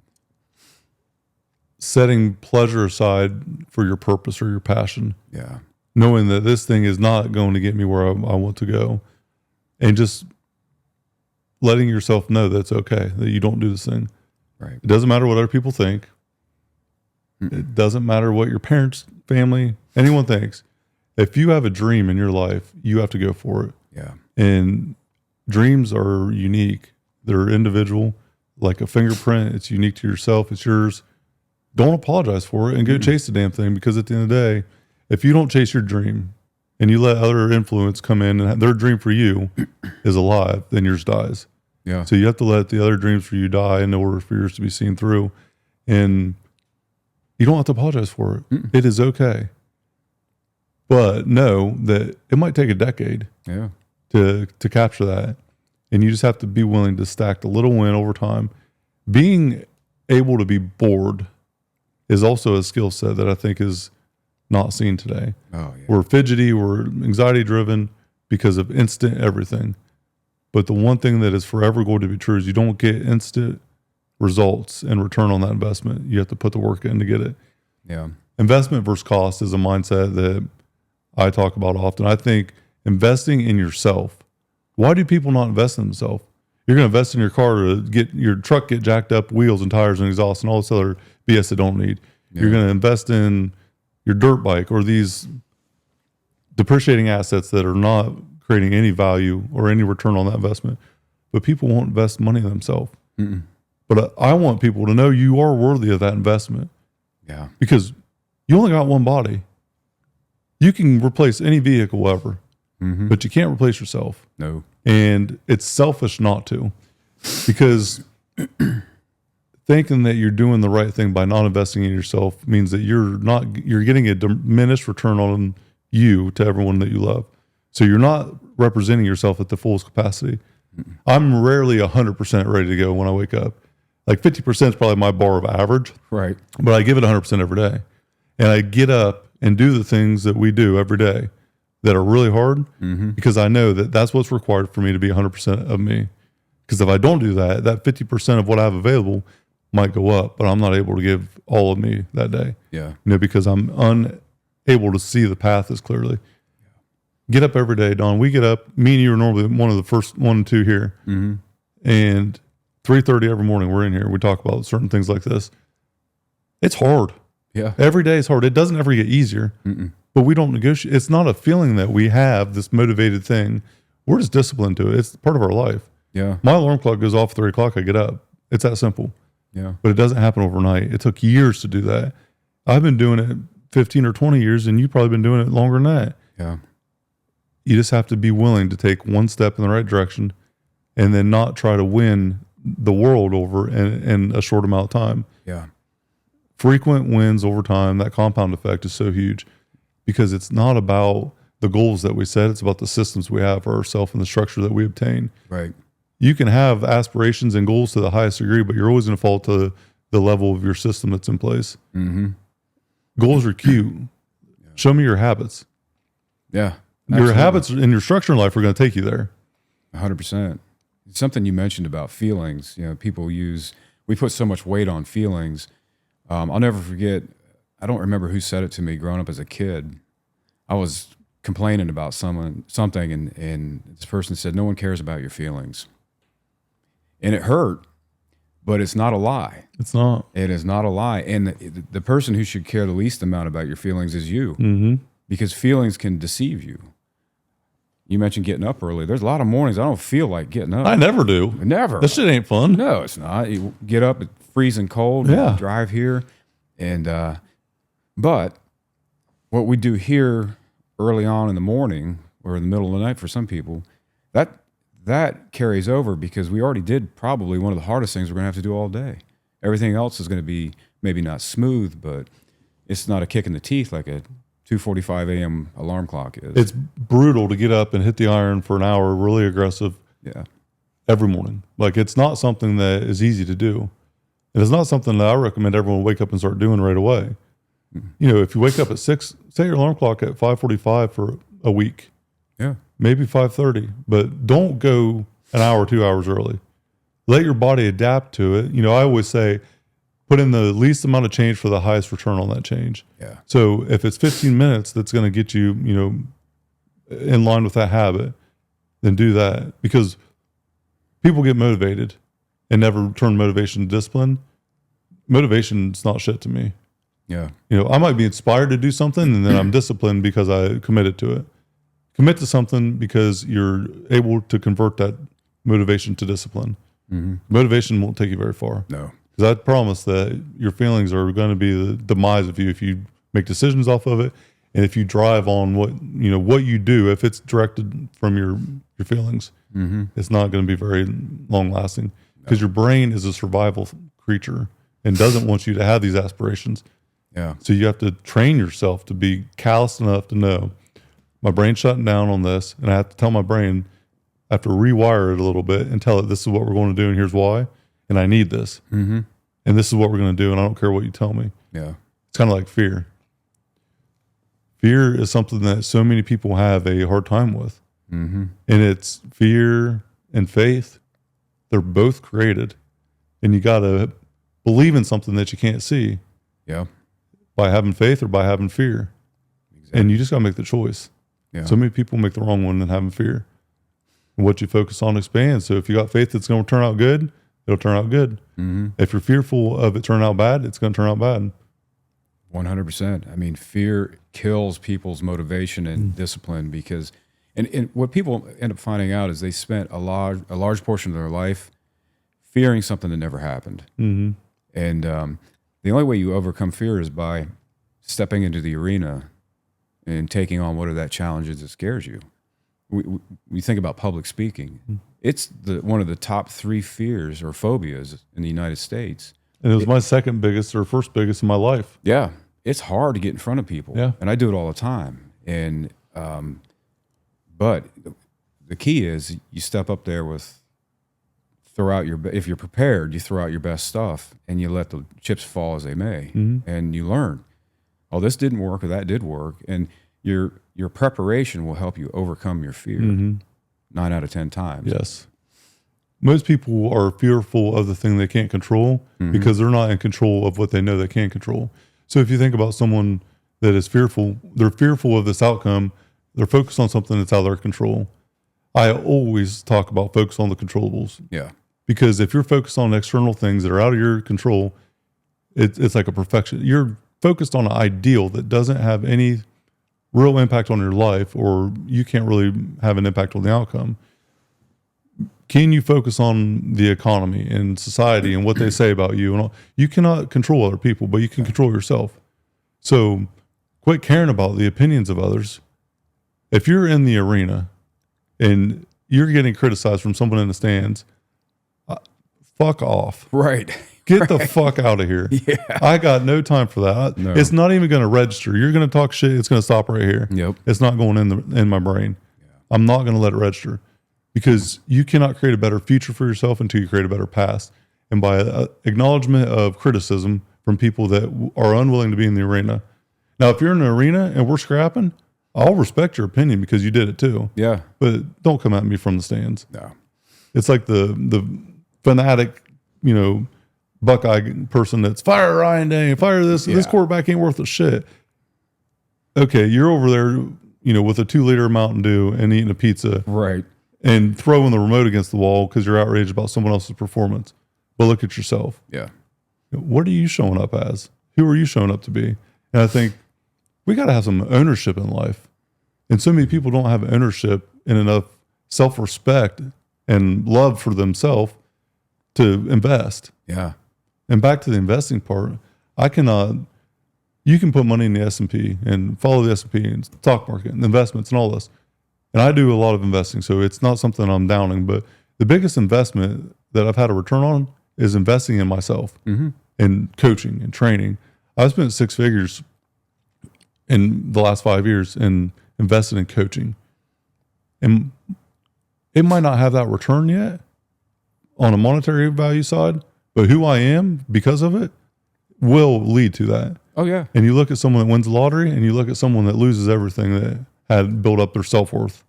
Setting pleasure aside for your purpose or your passion. Yeah. Knowing that this thing is not going to get me where I want to go. And just letting yourself know that it's okay, that you don't do this thing. Right. It doesn't matter what other people think. It doesn't matter what your parents, family, anyone thinks. If you have a dream in your life, you have to go for it. Yeah. And dreams are unique. They're individual, like a fingerprint. It's unique to yourself. It's yours. Don't apologize for it and go chase the damn thing, because at the end of the day, if you don't chase your dream and you let other influence come in and their dream for you is alive, then yours dies. Yeah. So you have to let the other dreams for you die in order for yours to be seen through. And you don't have to apologize for it. It is okay. But know that it might take a decade to capture that. And you just have to be willing to stack a little win over time. Being able to be bored is also a skill set that I think is not seen today. Oh, yeah. We're fidgety, we're anxiety driven because of instant everything. But the one thing that is forever going to be true is you don't get instant results and return on that investment. You have to put the work in to get it. Yeah. Investment versus cost is a mindset that I talk about often. I think investing in yourself. Why do people not invest in themselves? You're going to invest in your car to get your truck get jacked up, wheels and tires and exhaust and all this other BS that don't need. Yeah. You're going to invest in your dirt bike or these depreciating assets that are not creating any value or any return on that investment. But people won't invest money in themselves. But I want people to know you are worthy of that investment. Yeah. Because you only got one body. You can replace any vehicle ever, but you can't replace yourself. No. And it's selfish not to, because thinking that you're doing the right thing by not investing in yourself means that you're getting a diminished return on you to everyone that you love. So you're not representing yourself at the fullest capacity. I'm rarely 100% ready to go when I wake up. Like 50% is probably my bar of average. Right. But I give it 100% every day. And I get up and do the things that we do every day that are really hard, because I know that that's what's required for me to be 100% of me. Because if I don't do that, that 50% of what I have available might go up, but I'm not able to give all of me that day. Yeah. Because I'm unable to see the path as clearly. Get up every day, Don. We get up. Me and you are normally one of the first 1 and 2 here. And 3:30 every morning we're in here. We talk about certain things like this. It's hard. Yeah. Every day is hard. It doesn't ever get easier. But we don't negotiate. It's not a feeling that we have, this motivated thing. We're just disciplined to it. It's part of our life. Yeah. My alarm clock goes off at 3 o'clock. I get up. It's that simple. Yeah. But it doesn't happen overnight. It took years to do that. I've been doing it 15 or 20 years, and you've probably been doing it longer than that. Yeah. You just have to be willing to take one step in the right direction and then not try to win the world over in a short amount of time. Yeah. Frequent wins over time, that compound effect is so huge, because it's not about the goals that we set. It's about the systems we have for ourselves and the structure that we obtain. Right. You can have aspirations and goals to the highest degree, but you're always going to fall to the level of your system that's in place. Goals are cute. Show me your habits. Yeah. Your habits and your structure in life are going to take you there. 100%. Something you mentioned about feelings. We put so much weight on feelings. I'll never forget, I don't remember who said it to me growing up as a kid. I was complaining about something, and this person said, "No one cares about your feelings." And it hurt, but it's not a lie. It's not. It is not a lie. And the person who should care the least amount about your feelings is you, because feelings can deceive you. You mentioned getting up early. There's a lot of mornings I don't feel like getting up. I never do. Never. That shit ain't fun. No, it's not. You get up, it's freezing cold, Yeah. drive here. And, but what we do here early on in the morning or in the middle of the night for some people, that carries over, because we already did probably one of the hardest things we're going to have to do all day. Everything else is going to be maybe not smooth, but it's not a kick in the teeth like a 2:45 a.m. alarm clock is. It's brutal to get up and hit the iron for an hour, really aggressive. Yeah. Every morning. Like, it's not something that is easy to do. It is not something that I recommend everyone wake up and start doing right away. If you wake up at 6, set your alarm clock at 5:45 for a week. Yeah. Maybe 5:30, but don't go an hour, 2 hours early. let your body adapt to it. I always say, put in the least amount of change for the highest return on that change. Yeah. So if it's 15 minutes, that's going to get you, in line with that habit, then do that. Because people get motivated and never turn motivation to discipline. Motivation's not shit to me. Yeah. I might be inspired to do something and then I'm disciplined because I committed to it. Commit to something because you're able to convert that motivation to discipline. Mm-hmm. Motivation won't take you very far. No. Because I promise that your feelings are going to be the demise of you if you make decisions off of it, and if you drive on what you do. If it's directed from your feelings, it's not going to be very long lasting. Because your brain is a survival creature and doesn't want you to have these aspirations. Yeah. So you have to train yourself to be callous enough to know my brain's shutting down on this, and I have to tell my brain, I have to rewire it a little bit and tell it this is what we're going to do and here's why, and I need this. Mm-hmm. And this is what we're going to do, and I don't care what you tell me. Yeah. It's kind of like fear. Fear is something that so many people have a hard time with. Mm-hmm. And it's fear and faith. They're both created. And you got to believe in something that you can't see. Yeah. By having faith or by having fear. Exactly. And you just got to make the choice. Yeah. So many people make the wrong one and having fear. And what you focus on expands. So if you got faith that's going to turn out good, it'll turn out good. Mm-hmm. If you're fearful of it turning out bad, it's going to turn out bad. 100%. I mean, fear kills people's motivation and discipline because, and what people end up finding out is they spent a large portion of their life fearing something that never happened. Mm-hmm. And the only way you overcome fear is by stepping into the arena and taking on whatever that challenge is that scares you. We think about public speaking. Mm-hmm. It's one of the top 3 fears or phobias in the United States. And it was my second biggest or first biggest in my life. Yeah. It's hard to get in front of people. Yeah. And I do it all the time. And, but the key is you step up there with, if you're prepared, you throw out your best stuff and you let the chips fall as they may. Mm-hmm. And you learn, oh, this didn't work or that did work. And your preparation will help you overcome your fear 9 out of 10 times. Yes. Most people are fearful of the thing they can't control because they're not in control of what they know they can control. So if you think about someone that is fearful, they're fearful of this outcome. They're focused on something that's out of their control. I always talk about focus on the controllables. Yeah. Because if you're focused on external things that are out of your control, it's like a perfection. You're focused on an ideal that doesn't have any real impact on your life, or you can't really have an impact on the outcome. Can you focus on the economy and society and what they say about you? And all? You cannot control other people, but you can control yourself. So quit caring about the opinions of others. If you're in the arena and you're getting criticized from someone in the stands, fuck off. Right. Get the fuck out of here. Yeah. I got no time for that. No. It's not even going to register. You're going to talk shit. It's going to stop right here. Yep. It's not going in my brain. Yeah. I'm not going to let it register because you cannot create a better future for yourself until you create a better past. And by acknowledgement of criticism from people that are unwilling to be in the arena. Now, if you're in an arena and we're scrapping, I'll respect your opinion because you did it too. Yeah. But don't come at me from the stands. No. It's like the fanatic, Buckeye person that's fire Ryan Day, fire this. Yeah. This quarterback ain't worth a shit. Okay, you're over there, with a 2-liter Mountain Dew and eating a pizza, right? And throwing the remote against the wall because you're outraged about someone else's performance. But look at yourself. Yeah. What are you showing up as? Who are you showing up to be? And I think we got to have some ownership in life. And so many people don't have ownership and enough self-respect and love for themselves to invest. Yeah. And back to the investing part, you can put money in the S&P and follow the S&P and stock market and investments and all this. And I do a lot of investing, so it's not something I'm downing, but the biggest investment that I've had a return on is investing in myself and coaching and training. I've spent 6 figures in the last 5 years and invested in coaching. And it might not have that return yet on a monetary value side, but who I am because of it will lead to that. Oh, yeah. And you look at someone that wins the lottery and you look at someone that loses everything that had built up their self-worth.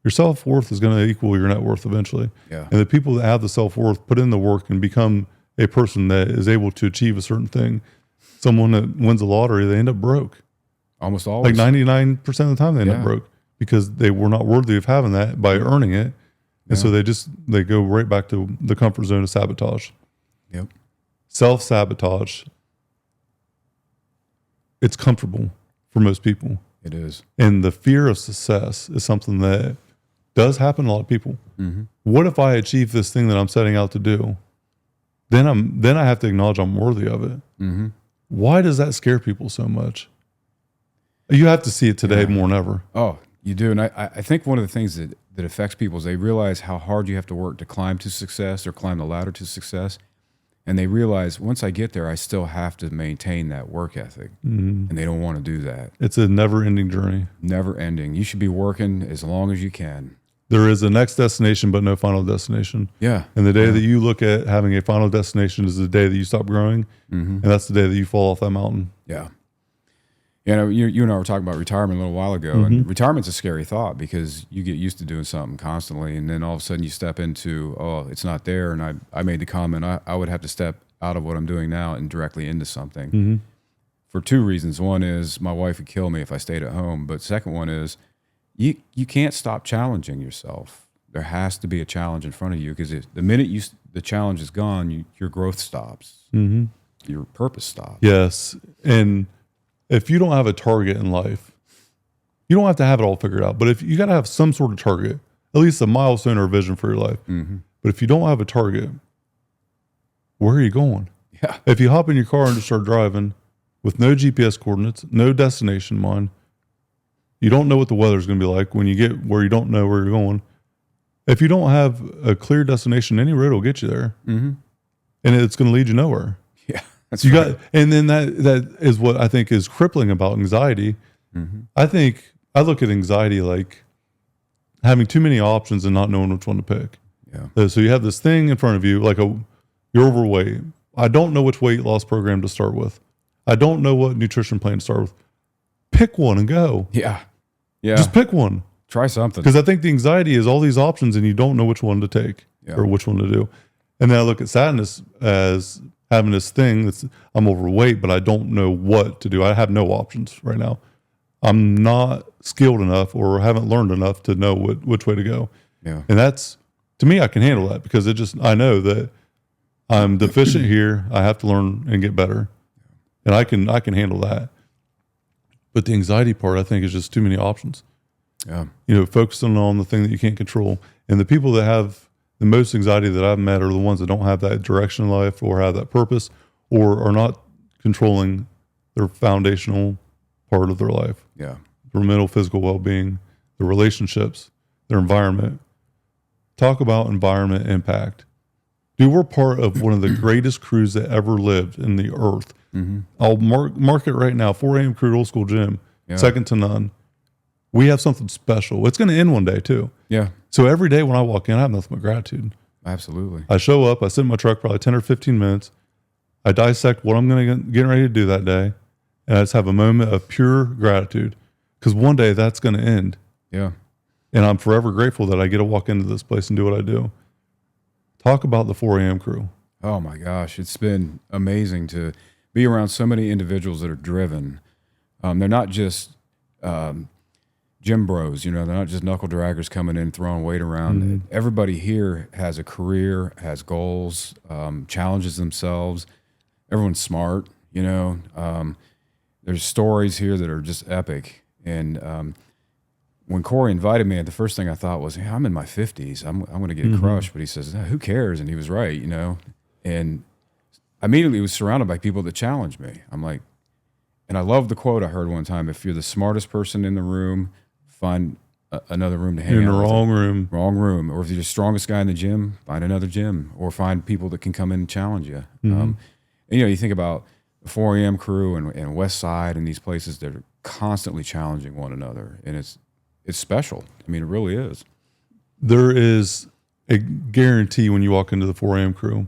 your self-worth is going to equal your net worth eventually. Yeah. And the people that have the self-worth put in the work and become a person that is able to achieve a certain thing. Someone that wins the lottery, they end up broke. Almost always. Like 99% of the time they end up broke because they were not worthy of having that by earning it. And so they go right back to the comfort zone of sabotage. Yep. Self-sabotage, it's comfortable for most people. It is. And the fear of success is something that does happen to a lot of people. Mm-hmm. What if I achieve this thing that I'm setting out to do? Then I have to acknowledge I'm worthy of it. Mm-hmm. Why does that scare people so much? You have to see it today more than ever. Oh, you do. And I think one of the things that affects people is they realize how hard you have to work to climb to success or climb the ladder to success. And they realize once I get there, I still have to maintain that work ethic. Mm-hmm. And they don't want to do that. It's a never-ending journey. Never ending. You should be working as long as you can. There is a next destination, but no final destination. Yeah. And the day that you look at having a final destination is the day that you stop growing. Mm-hmm. And that's the day that you fall off that mountain. Yeah. You know, you and I were talking about retirement a little while ago, and retirement's a scary thought because you get used to doing something constantly, and then all of a sudden you step into, oh, it's not there. And I made the comment, I would have to step out of what I'm doing now and directly into something for two reasons. One is my wife would kill me if I stayed at home. But second one is you can't stop challenging yourself. There has to be a challenge in front of you because the minute the challenge is gone, your growth stops. Mm-hmm. Your purpose stops. Yes. And if you don't have a target in life, you don't have to have it all figured out. But if you got to have some sort of target, at least a milestone or a vision for your life. Mm-hmm. But if you don't have a target, where are you going? Yeah. If you hop in your car and just start driving with no GPS coordinates, no destination in mind, you don't know what the weather's going to be like when you get where you don't know where you're going. If you don't have a clear destination, any road will get you there. Mm-hmm. And it's going to lead you nowhere. Yeah. That's you right. got, and then that is what I think is crippling about anxiety. Mm-hmm. I look at anxiety like having too many options and not knowing which one to pick. Yeah. So you have this thing in front of you, like you're overweight. I don't know which weight loss program to start with. I don't know what nutrition plan to start with. Pick one and go. Yeah. Yeah. Just pick one. Try something. Because I think the anxiety is all these options and you don't know which one to take or which one to do. And then I look at sadness as having this thing that's I'm overweight, but I don't know what to do. I have no options right now. I'm not skilled enough or haven't learned enough to know which way to go. Yeah. And that's, to me, I can handle that because I know that I'm deficient here. I have to learn and get better. And I can handle that. But the anxiety part, I think, is just too many options. Yeah. Focusing on the thing that you can't control. And the people that have the most anxiety that I've met are the ones that don't have that direction in life or have that purpose or are not controlling their foundational part of their life. Yeah. Their mental, physical well-being, their relationships, their environment. Talk about environment impact. Dude, we're part of one of the greatest crews that ever lived in the earth. Mm-hmm. I'll mark it right now. 4 a.m. crew at Old School Gym. Yeah. Second to none. We have something special. It's going to end one day too. Yeah. So every day when I walk in, I have nothing but gratitude. Absolutely. I show up, I sit in my truck probably 10 or 15 minutes. I dissect what I'm going to get ready to do that day. And I just have a moment of pure gratitude because one day that's going to end. Yeah. And I'm forever grateful that I get to walk into this place and do what I do. Talk about the 4 a.m. crew. Oh my gosh. It's been amazing to be around so many individuals that are driven. They're not just gym bros, they're not just knuckle draggers coming in, throwing weight around. Mm-hmm. Everybody here has a career, has goals, challenges themselves. Everyone's smart, There's stories here that are just epic. And when Corey invited me, the first thing I thought was, hey, I'm in my 50s. I'm going to get crushed. But he says, no, who cares? And he was right, And I immediately was surrounded by people that challenged me. I'm like, and I love the quote I heard one time, if you're the smartest person in the room, find another room to hang out. You're in the wrong room. Wrong room. Or if you're the strongest guy in the gym, find another gym. Or find people that can come in and challenge you. Mm-hmm. And, you think about the 4 a.m. crew and West Side and these places that are constantly challenging one another. And it's special. I mean, it really is. There is a guarantee when you walk into the 4 a.m. crew,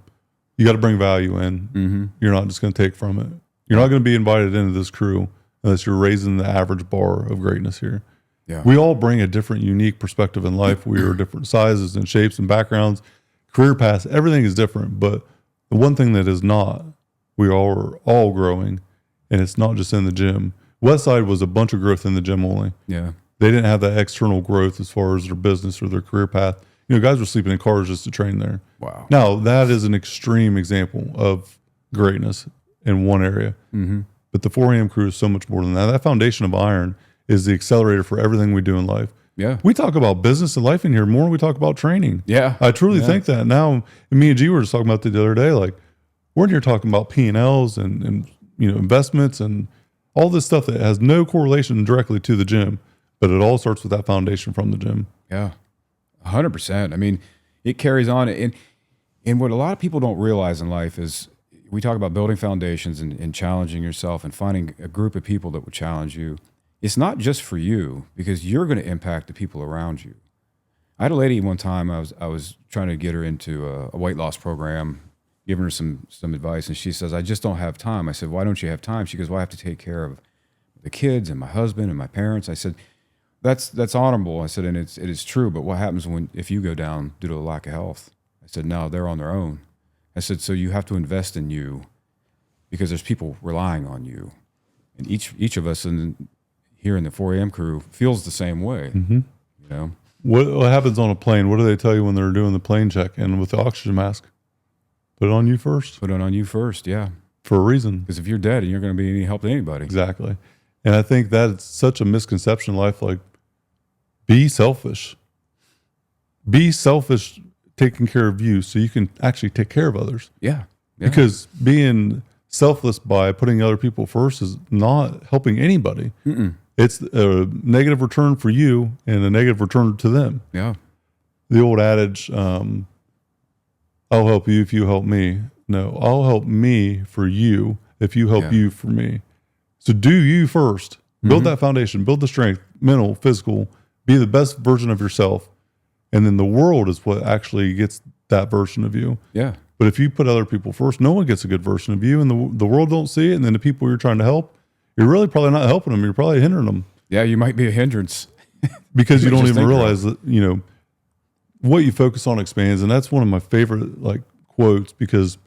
you got to bring value in. Mm-hmm. You're not just going to take from it. You're not going to be invited into this crew unless you're raising the average bar of greatness here. Yeah. We all bring a different, unique perspective in life. We are different sizes and shapes and backgrounds, career paths. Everything is different. But the one thing that is not, we are all growing, and it's not just in the gym. Westside was a bunch of growth in the gym only. Yeah. They didn't have that external growth as far as their business or their career path. Guys were sleeping in cars just to train there. Wow. Now, that is an extreme example of greatness in one area. Mm-hmm. But the 4 a.m. crew is so much more than that. That foundation of iron is the accelerator for everything we do in life. Yeah. We talk about business and life in here more than we talk about training. Yeah. I truly think that. Now, me and G were just talking about the other day, like, we're in here talking about P&Ls and investments and all this stuff that has no correlation directly to the gym, but it all starts with that foundation from the gym. Yeah. 100%. I mean, it carries on. And what a lot of people don't realize in life is we talk about building foundations and challenging yourself and finding a group of people that would challenge you. It's not just for you, because you're going to impact the people around you. I had a lady one time, I was trying to get her into a weight loss program, giving her some advice, and she says, I just don't have time. I said, why don't you have time? She goes, well, I have to take care of the kids and my husband and my parents. I said, that's honorable. I said, and it is true, but what happens if you go down due to a lack of health? I said, no, they're on their own. I said, so you have to invest in you because there's people relying on you. And each of us here in the 4 a.m. crew feels the same way. Mm-hmm. What happens on a plane? What do they tell you when they're doing the plane check and with the oxygen mask? Put it on you first. Put it on you first, yeah. For a reason. Because if you're dead, you're going to be any help to anybody. Exactly. And I think that's such a misconception in life. Like, be selfish. Be selfish, taking care of you so you can actually take care of others. Yeah. Because being selfless by putting other people first is not helping anybody. Mm-mm. It's a negative return for you and a negative return to them. Yeah. The old adage, I'll help you if you help me. No, I'll help me for you if you help you for me. So do you first. Build that foundation. Build the strength, mental, physical. Be the best version of yourself. And then the world is what actually gets that version of you. Yeah. But if you put other people first, no one gets a good version of you, and the world don't see it. And then the people you're trying to help, you're really probably not helping them. You're probably hindering them. Yeah, you might be a hindrance. Because you don't even realize that, what you focus on expands. And that's one of my favorite quotes, because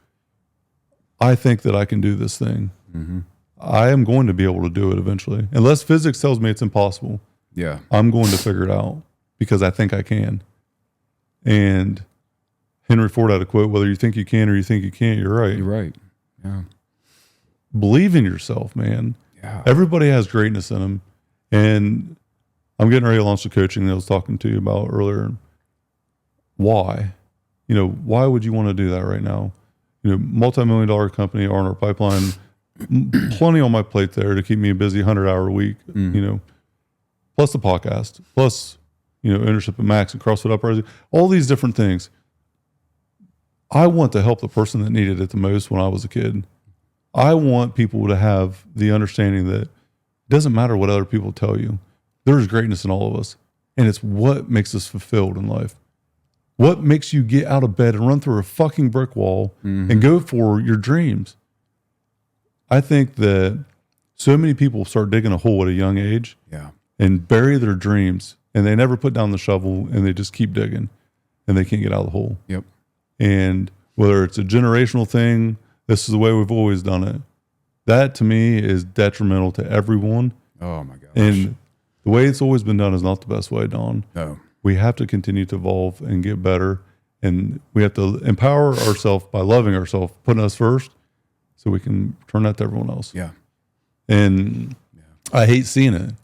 I think that I can do this thing. Mm-hmm. I am going to be able to do it eventually. Unless physics tells me it's impossible. Yeah. I'm going to figure it out because I think I can. And Henry Ford had a quote, whether you think you can or you think you can't, you're right. You're right. Yeah. Believe in yourself, man. Yeah. Everybody has greatness in them. And I'm getting ready to launch the coaching that I was talking to you about earlier. Why? Why would you want to do that right now? Multi-million-dollar company, R&R Pipeline, plenty on my plate there to keep me a busy 100-hour a week, plus the podcast, plus, ownership at Max and CrossFit Uprising, all these different things. I want to help the person that needed it the most when I was a kid. I want people to have the understanding that it doesn't matter what other people tell you. There's greatness in all of us. And it's what makes us fulfilled in life. What makes you get out of bed and run through a fucking brick wall and go for your dreams? I think that so many people start digging a hole at a young age and bury their dreams, and they never put down the shovel, and they just keep digging and they can't get out of the hole. Yep. And whether it's a generational thing, this is the way we've always done it. That to me is detrimental to everyone. Oh my gosh. And the way it's always been done is not the best way, Don. No. We have to continue to evolve and get better. And we have to empower ourselves by loving ourselves, putting us first, so we can turn that to everyone else. Yeah. And I hate seeing it.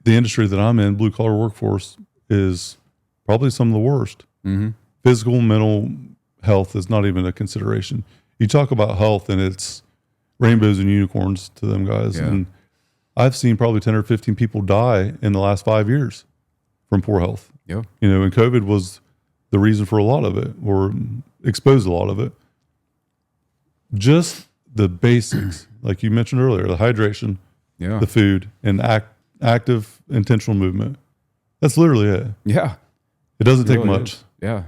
The industry that I'm in, blue collar workforce, is probably some of the worst. Mm-hmm. Physical, mental health is not even a consideration. You talk about health and it's rainbows and unicorns to them guys. Yeah. And I've seen probably 10 or 15 people die in the last 5 years from poor health. Yep. And COVID was the reason for a lot of it, or exposed a lot of it. Just the basics, like you mentioned earlier, the hydration, the food, and active intentional movement. That's literally it. Yeah. It doesn't take really much. is. Yeah.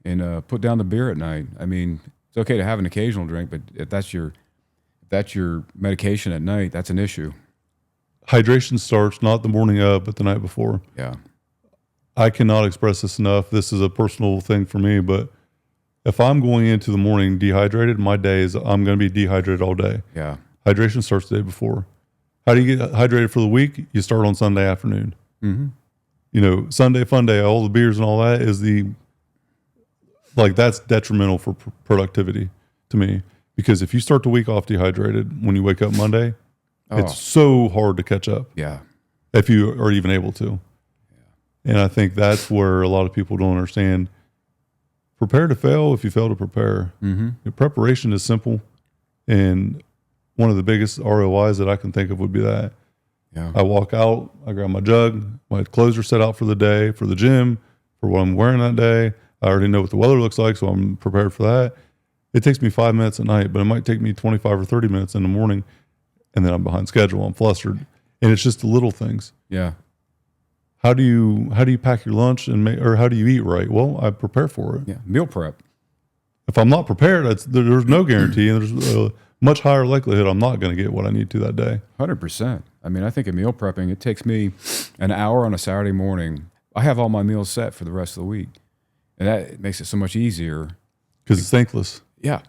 And put down the beer at night. I mean, it's okay to have an occasional drink, but if that's your medication at night, that's an issue. hydration starts not the morning of, but the night before. Yeah. I cannot express this enough. This is a personal thing for me, but if I'm going into the morning dehydrated, my day is I'm going to be dehydrated all day. Yeah. Hydration starts the day before. How do you get hydrated for the week? You start on Sunday afternoon. Mm-hmm. Sunday fun day, all the beers and all that is that's detrimental for productivity to me. Because if you start the week off dehydrated, when you wake up Monday, it's so hard to catch up. Yeah. If you are even able to. Yeah. And I think that's where a lot of people don't understand. Prepare to fail if you fail to prepare. Mm-hmm. Your preparation is simple. And one of the biggest ROIs that I can think of would be that. Yeah. I walk out, I grab my jug, my clothes are set out for the day, for the gym, for what I'm wearing that day. I already know what the weather looks like, so I'm prepared for that. It takes me 5 minutes at night, but it might take me 25 or 30 minutes in the morning, and then I'm behind schedule. I'm flustered, and it's just the little things. Yeah. How do you pack your lunch or how do you eat right? Well, I prepare for it. Yeah. Meal prep. If I'm not prepared, there's no guarantee, and there's a much higher likelihood I'm not going to get what I need to that day. 100%. I mean, I think of meal prepping. It takes me an hour on a Saturday morning. I have all my meals set for the rest of the week, and that makes it so much easier. Because it's thankless. Yeah.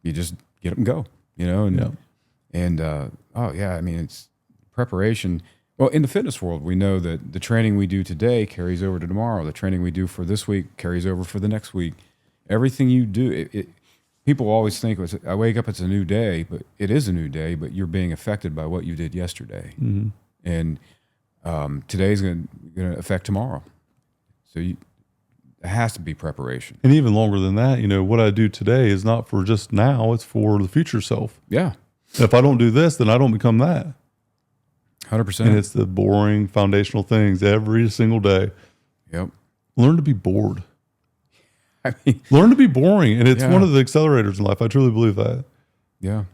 You just get up and go, I mean, it's preparation. Well, in the fitness world, we know that the training we do today carries over to tomorrow. The training we do for this week carries over for the next week. Everything you do, people always think, I wake up, it's a new day, but it is a new day, but you're being affected by what you did yesterday. Mm-hmm. And today's going to affect tomorrow. So it has to be preparation. And even longer than that, what I do today is not for just now, it's for the future self. Yeah. And if I don't do this, then I don't become that. 100%. And it's the boring foundational things every single day. Yep. Learn to be bored. I mean, learn to be boring. And it's one of the accelerators in life. I truly believe that. Yeah.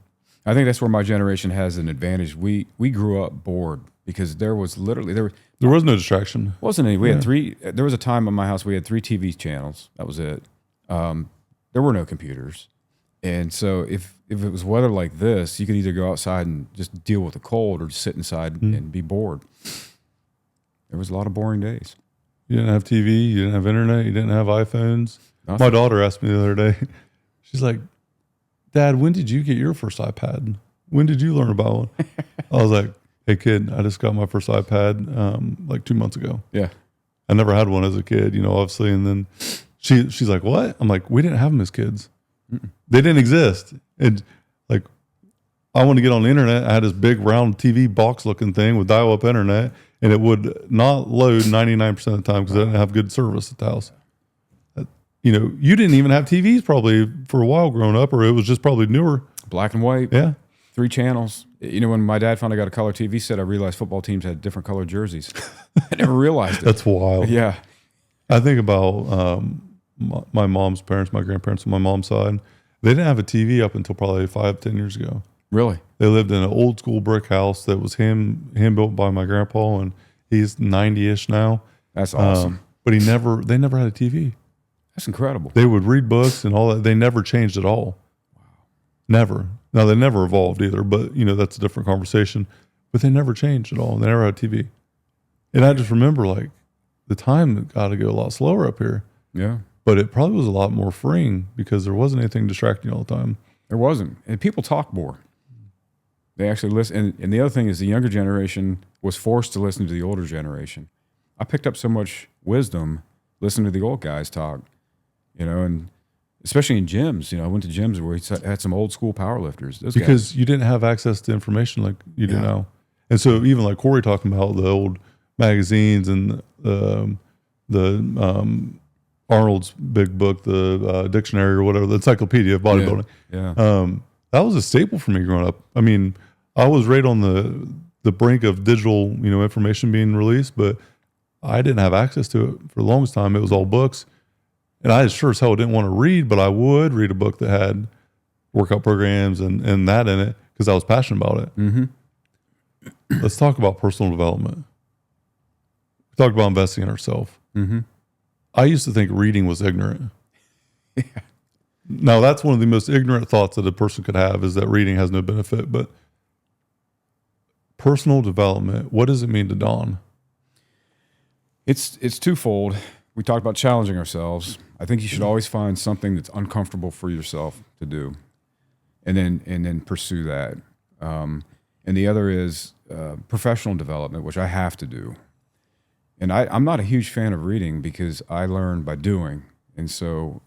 I think that's where my generation has an advantage. We grew up bored because there was literally, there was no distraction. Wasn't any. There was a time in my house we had 3 TV channels. That was it. There were no computers. And so if it was weather like this, you could either go outside and just deal with the cold or just sit inside and be bored. There was a lot of boring days. You didn't have TV, you didn't have internet, you didn't have iPhones. Nothing. My daughter asked me the other day, she's like, Dad, when did you get your first iPad? When did you learn about one? I was like, hey kid, I just got my first iPad like 2 months ago. Yeah. I never had one as a kid, obviously. And then she's like, what? I'm like, we didn't have them as kids. Mm-mm. They didn't exist. And like, I wanted to get on the internet. I had this big round TV box looking thing with dial up internet, and it would not load 99% of the time because I didn't have good service at the house. You didn't even have TVs probably for a while growing up, or it was just probably newer. Black and white. Yeah. 3 channels. When my dad finally got a color TV set, I realized football teams had different colored jerseys. I never realized it. That's wild. Yeah. I think about my mom's parents, my grandparents on my mom's side. They didn't have a TV up until probably 5-10 years ago. Really? They lived in an old school brick house that was hand built by my grandpa, and he's 90-ish now. That's awesome. But they never had a TV. That's incredible. They would read books and all that. They never changed at all. Wow. Never. Now, they never evolved either, but, that's a different conversation. But they never changed at all. They never had TV. And I just remember, like, the time got to go a lot slower up here. Yeah. But it probably was a lot more freeing because there wasn't anything distracting all the time. There wasn't. And people talk more. They actually listen. And the other thing is the younger generation was forced to listen to the older generation. I picked up so much wisdom listening to the old guys talk, and especially in gyms. I went to gyms where we had some old school powerlifters. Because you didn't have access to information like you do now. And so even like Corey talking about the old magazines and the Arnold's big book, the dictionary or whatever, the encyclopedia of bodybuilding. Yeah. That was a staple for me growing up. I mean, I was right on the brink of digital, information being released, but I didn't have access to it for the longest time. It was all books. And I sure as hell didn't want to read, but I would read a book that had workout programs and that in it because I was passionate about it. Mm-hmm. Let's talk about personal development. We talked about investing in ourselves. Mm-hmm. I used to think reading was ignorant. Yeah. Now, that's one of the most ignorant thoughts that a person could have is that reading has no benefit. But Personal development. What does it mean to Don? It's twofold. We talked about challenging ourselves. I think you should always find something that's uncomfortable for yourself to do, and then pursue that. And the other is professional development, which I have to do. And I'm not a huge fan of reading because I learn by doing, and so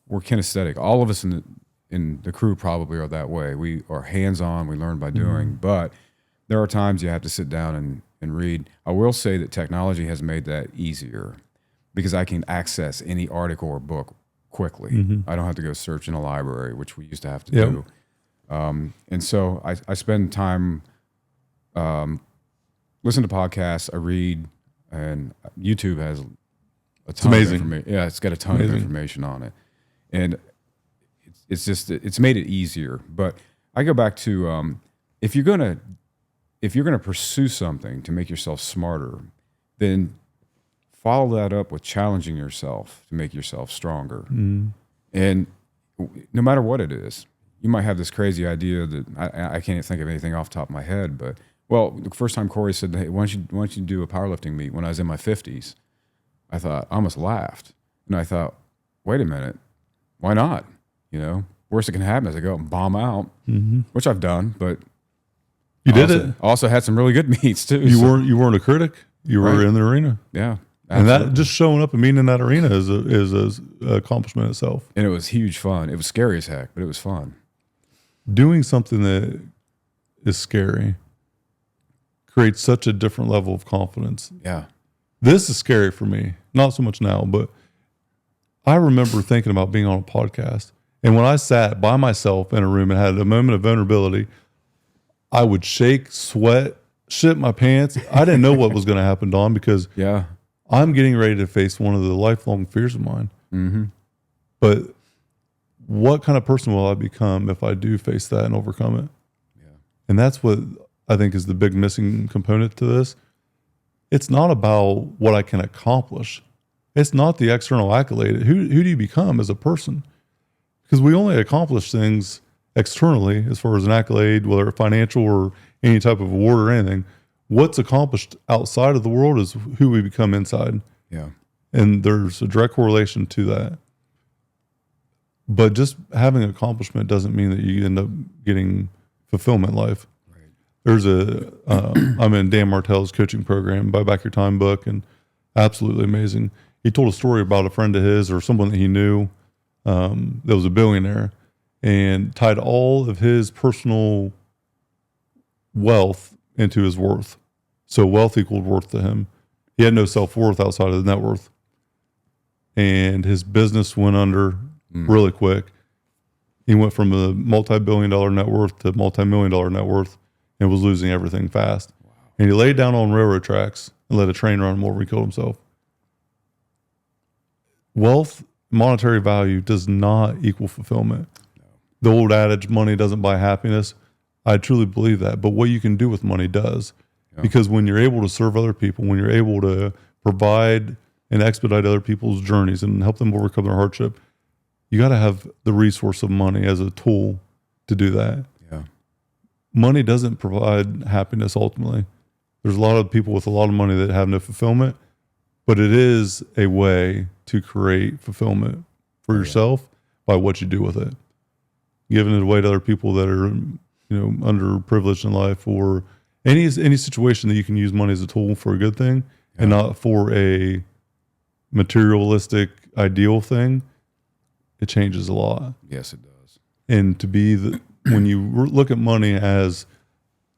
we're kinesthetic. All of us in the crew probably are that way. We are hands-on. We learn by doing, but there are times you have to sit down and read. I will say that technology has made that easier because I can access any article or book quickly. I don't have to go search in a library, which we used to have to do. And so I spend time, listen to podcasts, I read, and YouTube has a ton of information. Yeah, it's got a ton of information on it. And it's made it easier. But I go back to, if you're gonna pursue something to make yourself smarter, then follow that up with challenging yourself to make yourself stronger. And no matter what it is, you might have this crazy idea that I can't think of anything off the top of my head, but the first time Corey said, "Hey, why don't you do a powerlifting meet?" when I was in my 50s, I thought, I almost laughed. And I thought, wait a minute, why not? Worst that can happen is I go out and bomb out, which I've done, but you did it. Also had some really good meets too. You weren't a critic. You were in the arena. Yeah. Absolutely. And that just showing up and being in that arena is an accomplishment itself. And it was huge fun. It was scary as heck, but it was fun. Doing something that is scary creates such a different level of confidence. Yeah. This is scary for me. Not so much now, but I remember thinking about being on a podcast. And when I sat by myself in a room and had a moment of vulnerability, I would shake, sweat, shit my pants. I didn't know what was going to happen, Don, because I'm getting ready to face one of the lifelong fears of mine. But what kind of person will I become if I do face that and overcome it? And that's what I think is the big missing component to this. It's not about what I can accomplish. It's not the external accolade. Who do you become as a person? Because we only accomplish things externally as far as an accolade, whether it's financial or any type of award or anything. What's accomplished outside of the world is who we become inside. Yeah. And there's a direct correlation to that. But just having accomplishment doesn't mean that you end up getting fulfillment in life. Right. There's I'm in Dan Martell's coaching program, Buy Back Your Time book, and absolutely amazing. He told a story about a friend of his or someone that he knew that was a billionaire and tied all of his personal wealth into his worth. So wealth equaled worth to him. He had no self-worth outside of the net worth. And his business went under really quick. He went from a multi-billion-dollar net worth to multi-million-dollar net worth and was losing everything fast. Wow. And he laid down on railroad tracks and let a train run him over and killed himself. Wealth, monetary value does not equal fulfillment. No. The old adage, money doesn't buy happiness. I truly believe that. But what you can do with money does. Yeah. Because when you're able to serve other people, when you're able to provide and expedite other people's journeys and help them overcome their hardship, you got to have the resource of money as a tool to do that. Yeah. Money doesn't provide happiness ultimately. There's a lot of people with a lot of money that have no fulfillment, but it is a way to create fulfillment for yourself by what you do with it. Giving it away to other people that are, underprivileged in life, or any situation that you can use money as a tool for a good thing and not for a materialistic ideal thing. It changes a lot. Yes, it does. And to be when you look at money as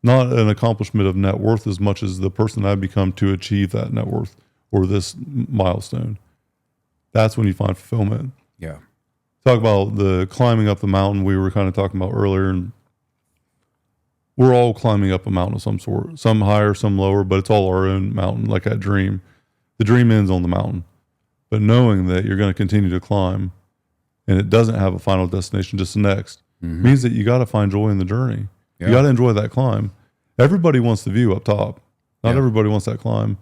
not an accomplishment of net worth as much as the person I've become to achieve that net worth or this milestone, that's when you find fulfillment. Yeah. Talk about the climbing up the mountain we were kind of talking about earlier, and we're all climbing up a mountain of some sort, some higher, some lower, but it's all our own mountain, like that dream. The dream ends on the mountain, but knowing that you're going to continue to climb and it doesn't have a final destination, just the next, means that you got to find joy in the journey. Yeah. You got to enjoy that climb. Everybody wants the view up top. Not everybody wants that climb.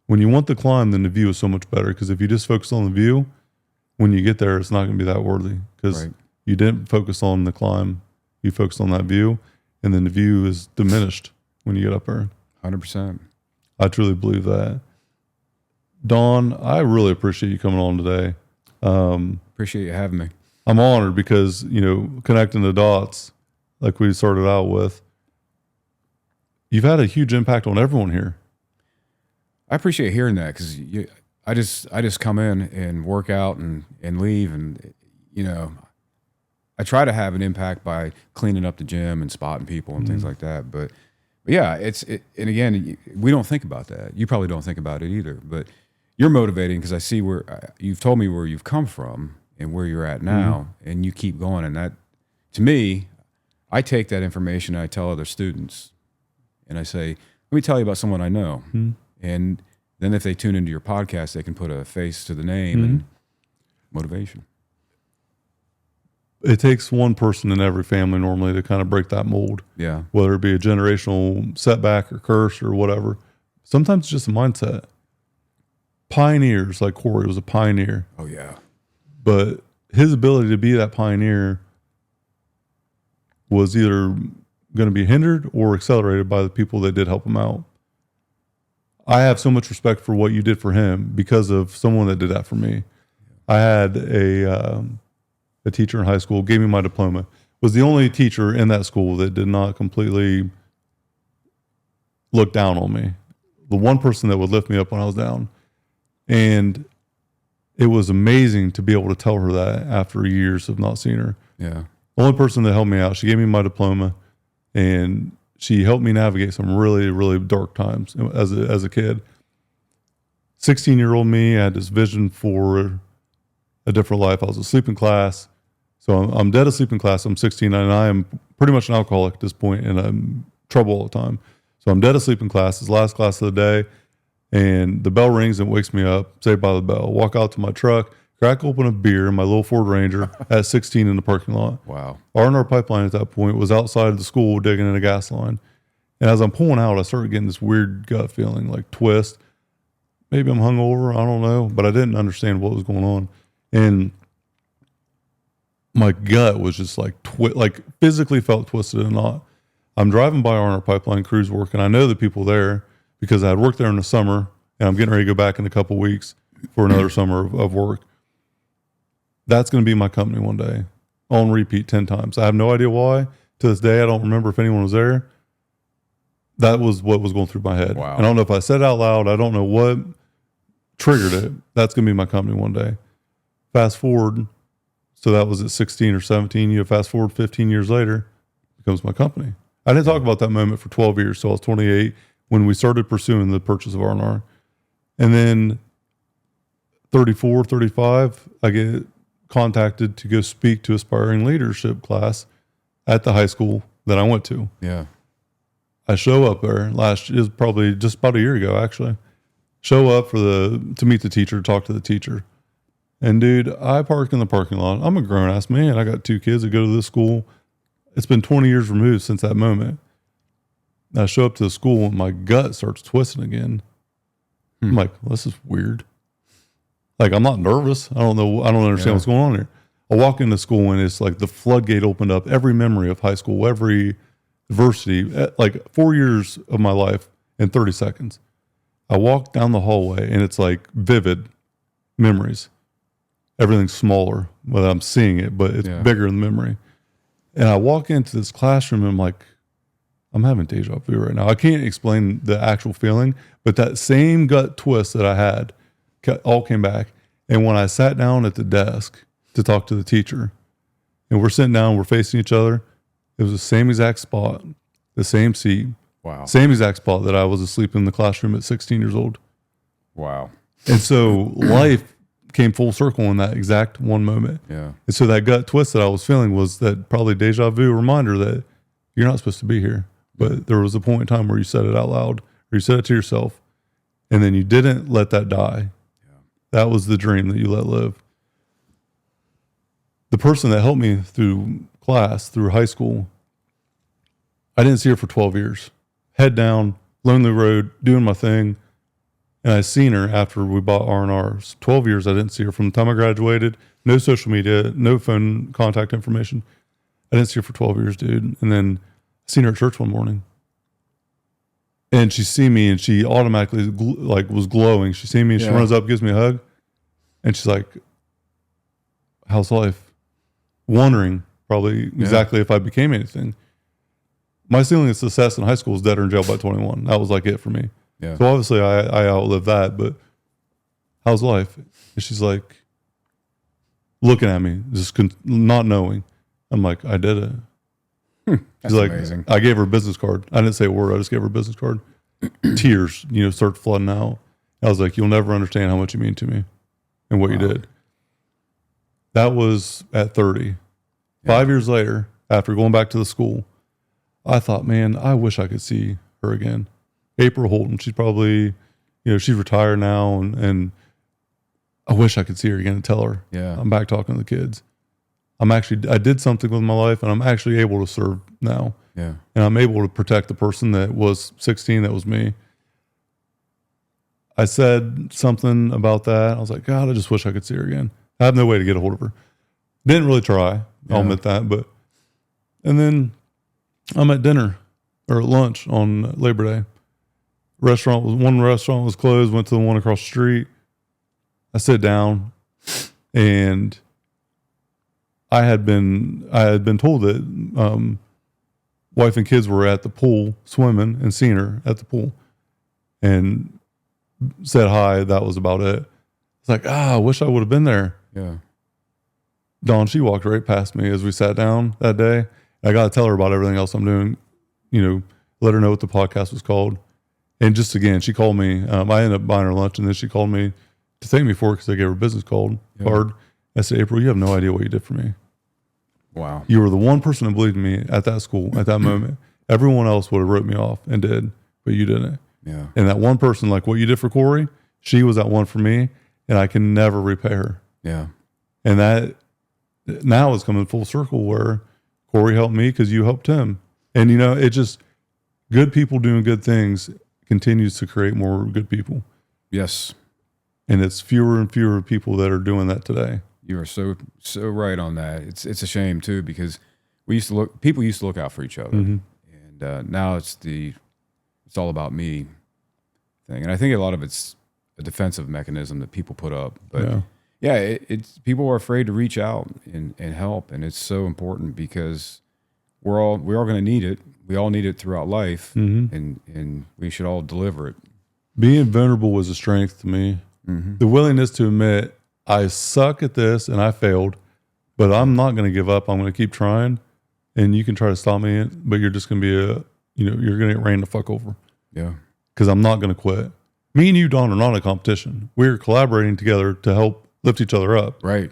When you want the climb, then the view is so much better, because if you just focus on the view, when you get there, it's not going to be that worthy, because you didn't focus on the climb. You focused on that view, and then the view is diminished when you get up there. 100%. I truly believe that. Don, I really appreciate you coming on today. Appreciate you having me. I'm honored because, connecting the dots like we started out with, you've had a huge impact on everyone here. I appreciate hearing that because I just come in and work out and leave, and I try to have an impact by cleaning up the gym and spotting people and things like that. But yeah, and again, we don't think about that. You probably don't think about it either. But you're motivating because I see where you've told me where you've come from and where you're at now, and you keep going. And that, to me, I take that information and I tell other students, and I say, let me tell you about someone I know. And then if they tune into your podcast, they can put a face to the name and motivation. It takes one person in every family normally to kind of break that mold. Yeah. Whether it be a generational setback or curse or whatever. Sometimes it's just a mindset. Pioneers, like Corey was a pioneer. Oh, yeah. But his ability to be that pioneer was either going to be hindered or accelerated by the people that did help him out. I have so much respect for what you did for him because of someone that did that for me. I had a teacher in high school, gave me my diploma, was the only teacher in that school that did not completely look down on me. The one person that would lift me up when I was down. And it was amazing to be able to tell her that after years of not seeing her. Yeah. The only person that helped me out, she gave me my diploma, and she helped me navigate some really, really dark times as a kid. 16-year-old me had this vision for a different life. I was asleep in class. So I'm dead asleep in class. I'm 16, and I am pretty much an alcoholic at this point, and I'm in trouble all the time. So I'm dead asleep in class. It's the last class of the day, and the bell rings and wakes me up, Saved by the Bell. Walk out to my truck, crack open a beer in my little Ford Ranger at 16 in the parking lot. Wow. R&R Pipeline at that point was outside of the school digging in a gas line. And as I'm pulling out, I started getting this weird gut feeling, like twist. Maybe I'm hungover, I don't know, but I didn't understand what was going on. And my gut was just like physically felt twisted in a knot. I'm driving by R&R Pipeline crews work, and I know the people there because I had worked there in the summer, and I'm getting ready to go back in a couple weeks for another summer of work. That's going to be my company one day, on repeat 10 times. I have no idea why. To this day, I don't remember if anyone was there. That was what was going through my head. Wow. I don't know if I said it out loud. I don't know what triggered it. That's going to be my company one day. Fast forward, so that was at 16 or 17. You fast forward 15 years later, it becomes my company. I didn't talk about that moment for 12 years, so I was 28 when we started pursuing the purchase of R&R. And then 34, 35, I get contacted to go speak to aspiring leadership class at the high school that I went to. Yeah. I show up there it was probably just about a year ago, actually. Show up to meet the teacher, talk to the teacher. And dude, I parked in the parking lot. I'm a grown ass man. I got 2 kids that go to this school. It's been 20 years removed since that moment. I show up to the school and my gut starts twisting again. I'm like, well, this is weird. Like, I'm not nervous. I don't understand what's going on here. I walk into school and it's like the floodgate opened up. Every memory of high school, every adversity, like 4 years of my life in 30 seconds. I walk down the hallway and it's like vivid memories. Everything's smaller, but I'm seeing it, but it's bigger in memory. And I walk into this classroom and I'm like, I'm having deja vu right now. I can't explain the actual feeling, but that same gut twist that I had all came back. And when I sat down at the desk to talk to the teacher, and we're sitting down, we're facing each other, it was the same exact spot, the same seat. Wow. Same exact spot that I was asleep in the classroom at 16 years old. Wow. And so life came full circle in that exact one moment. Yeah. And so that gut twist that I was feeling was that probably deja vu reminder that you're not supposed to be here. But there was a point in time where you said it out loud, or you said it to yourself, and then you didn't let that die. Yeah. That was the dream that you let live. The person that helped me through class, through high school, I didn't see her for 12 years. Head down, lonely road, doing my thing. And I seen her after we bought R&R. 12 years I didn't see her. From the time I graduated, no social media, no phone contact information. I didn't see her for 12 years, dude. And then I seen her at church one morning. And she see me and she automatically like was glowing. She see me and she runs up, gives me a hug. And she's like, how's life? Wondering probably exactly if I became anything. My ceiling of success in high school was dead or in jail by 21. That was like it for me. Yeah. So obviously I outlived that, but how's life? And she's like looking at me, just not knowing. I'm like, I did it. That's like, amazing. I gave her a business card. I didn't say a word. I just gave her a business card. Tears, start flooding out. I was like, you'll never understand how much you mean to me and what you did. That was at 30. Yeah. 5 years later, after going back to the school, I thought, man, I wish I could see her again. April Holton, she's probably, she's retired now, and I wish I could see her again and tell her, I'm back talking to the kids. I did something with my life, and I'm actually able to serve now. Yeah. And I'm able to protect the person that was 16, that was me. I said something about that. I was like, God, I just wish I could see her again. I have no way to get a hold of her. Didn't really try. I'll admit that. And then I'm at dinner or at lunch on Labor Day. One restaurant was closed, went to the one across the street. I sit down, and I had been told that wife and kids were at the pool swimming and seen her at the pool and said hi. That was about it. It's like, I wish I would have been there. Yeah. Dawn, she walked right past me as we sat down that day. I got to tell her about everything else I'm doing, let her know what the podcast was called. And just again, she called me. I ended up buying her lunch, and then she called me to thank me for it because I gave her a business card. I said, April, you have no idea what you did for me. Wow. You were the one person that believed in me at that school, at that moment. Everyone else would have wrote me off and did, but you didn't. Yeah. And that one person, like what you did for Corey, she was that one for me, and I can never repay her. Yeah. And that now is coming full circle where Corey helped me because you helped him. And, it just, good people doing good things continues to create more good people. Yes. And it's fewer and fewer people that are doing that today. You are so right on that. It's a shame too, because people used to look out for each other, and now it's all about me thing. And I think a lot of it's a defensive mechanism that people put up. But it's people are afraid to reach out and help, and it's so important because we're all going to need it. We all need it throughout life, and we should all deliver it. Being vulnerable was a strength to me. The willingness to admit, I suck at this and I failed, but I'm not going to give up. I'm going to keep trying, and you can try to stop me, but you're just going to be you're going to get ran the fuck over. Yeah. Because I'm not going to quit. Me and you, Don, are not a competition. We're collaborating together to help lift each other up. Right.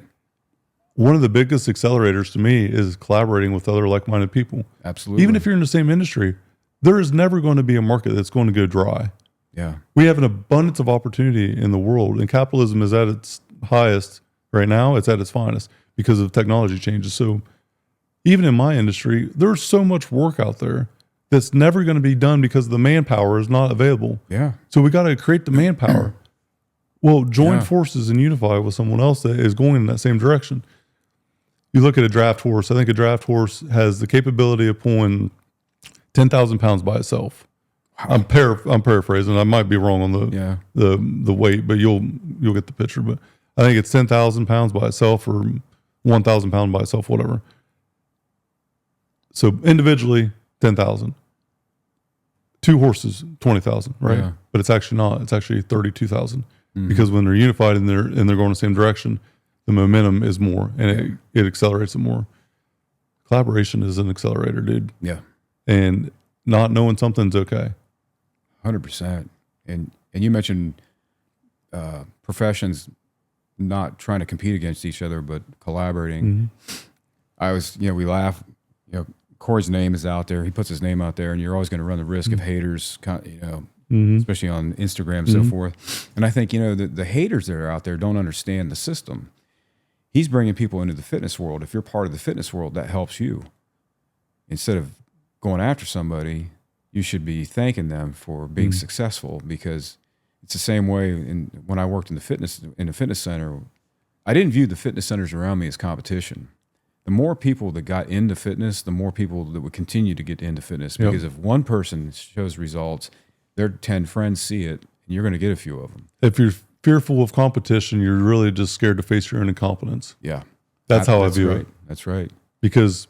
One of the biggest accelerators to me is collaborating with other like-minded people. Absolutely. Even if you're in the same industry, there is never going to be a market that's going to go dry. Yeah. We have an abundance of opportunity in the world, and capitalism is at its highest right now. It's at its finest because of technology changes. So even in my industry, there's so much work out there that's never going to be done because the manpower is not available. Yeah. So we got to create the manpower. Well, join forces and unify with someone else that is going in that same direction. You look at a draft horse. I think a draft horse has the capability of pulling 10,000 pounds by itself. Wow. I'm paraphrasing. I might be wrong on the weight, but you'll get the picture. But I think it's 10,000 pounds by itself or 1,000 pounds by itself, whatever. So individually, 10,000. 2 horses, 20,000, right? Yeah. But it's actually not. It's actually 32,000 because when they're unified and they're going the same direction, the momentum is more and it accelerates it more. Collaboration is an accelerator, dude. Yeah. And not knowing something's okay. 100%. And you mentioned professions not trying to compete against each other, but collaborating. I was, we laugh, Corey's name is out there. He puts his name out there, and you're always going to run the risk of haters, especially on Instagram and so forth. And I think, the haters that are out there don't understand the system. He's bringing people into the fitness world. If you're part of the fitness world, that helps you. Instead of going after somebody, you should be thanking them for being successful, because it's the same way when I worked in the fitness center. I didn't view the fitness centers around me as competition. The more people that got into fitness, the more people that would continue to get into fitness, because if one person shows results, their 10 friends see it, and you're going to get a few of them. If you're fearful of competition, you're really just scared to face your own incompetence. Yeah. That's how I view right. it. That's right. Because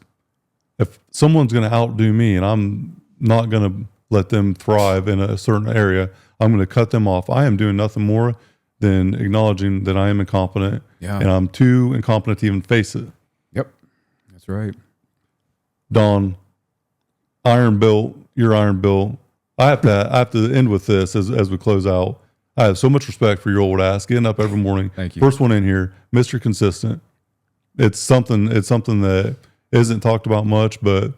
if someone's going to outdo me and I'm not going to let them thrive in a certain area, I'm going to cut them off. I am doing nothing more than acknowledging that I am incompetent, and I'm too incompetent to even face it. Yep. That's right. Don, iron built, you're iron built. I have to end with this as we close out. I have so much respect for your old ass getting up every morning. Thank you. First one in here, Mr. Consistent. It's something that isn't talked about much, and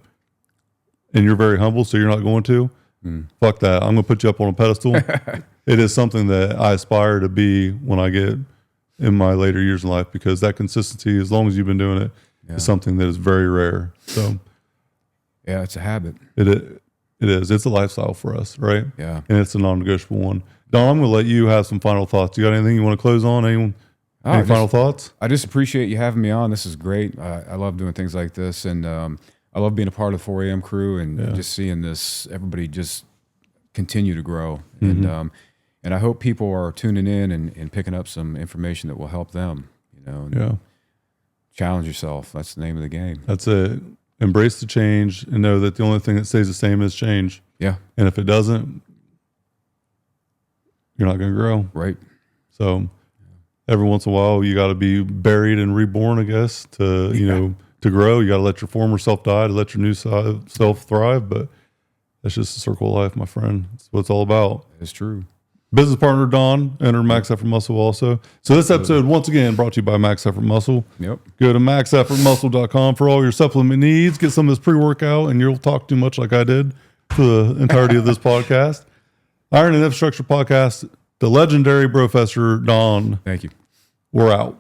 you're very humble, so you're not going to. Fuck that. I'm going to put you up on a pedestal. It is something that I aspire to be when I get in my later years in life, because that consistency, as long as you've been doing it, is something that is very rare. So, yeah, it's a habit. It is. It's a lifestyle for us, right? Yeah. And it's a non-negotiable one. Don, I'm going to let you have some final thoughts. You got anything you want to close on? Any final thoughts? I just appreciate you having me on. This is great. I love doing things like this, and I love being a part of the 4 a.m. crew and just seeing everybody just continue to grow. And I hope people are tuning in and picking up some information that will help them. Challenge yourself. That's the name of the game. That's it. Embrace the change and know that the only thing that stays the same is change. Yeah. And if it doesn't, you're not going to grow. Right. So every once in a while, you got to be buried and reborn, I guess, to to grow. You got to let your former self die to let your new self thrive. But that's just the circle of life, my friend. That's what it's all about. It's true. Business partner Don, enter Max Effort Muscle also. So this episode, once again, brought to you by Max Effort Muscle. Yep. Go to maxeffortmuscle.com for all your supplement needs. Get some of this pre-workout, and you'll talk too much like I did for the entirety of this podcast. Iron and Infrastructure Podcast, the legendary Professor Don. Thank you. We're out.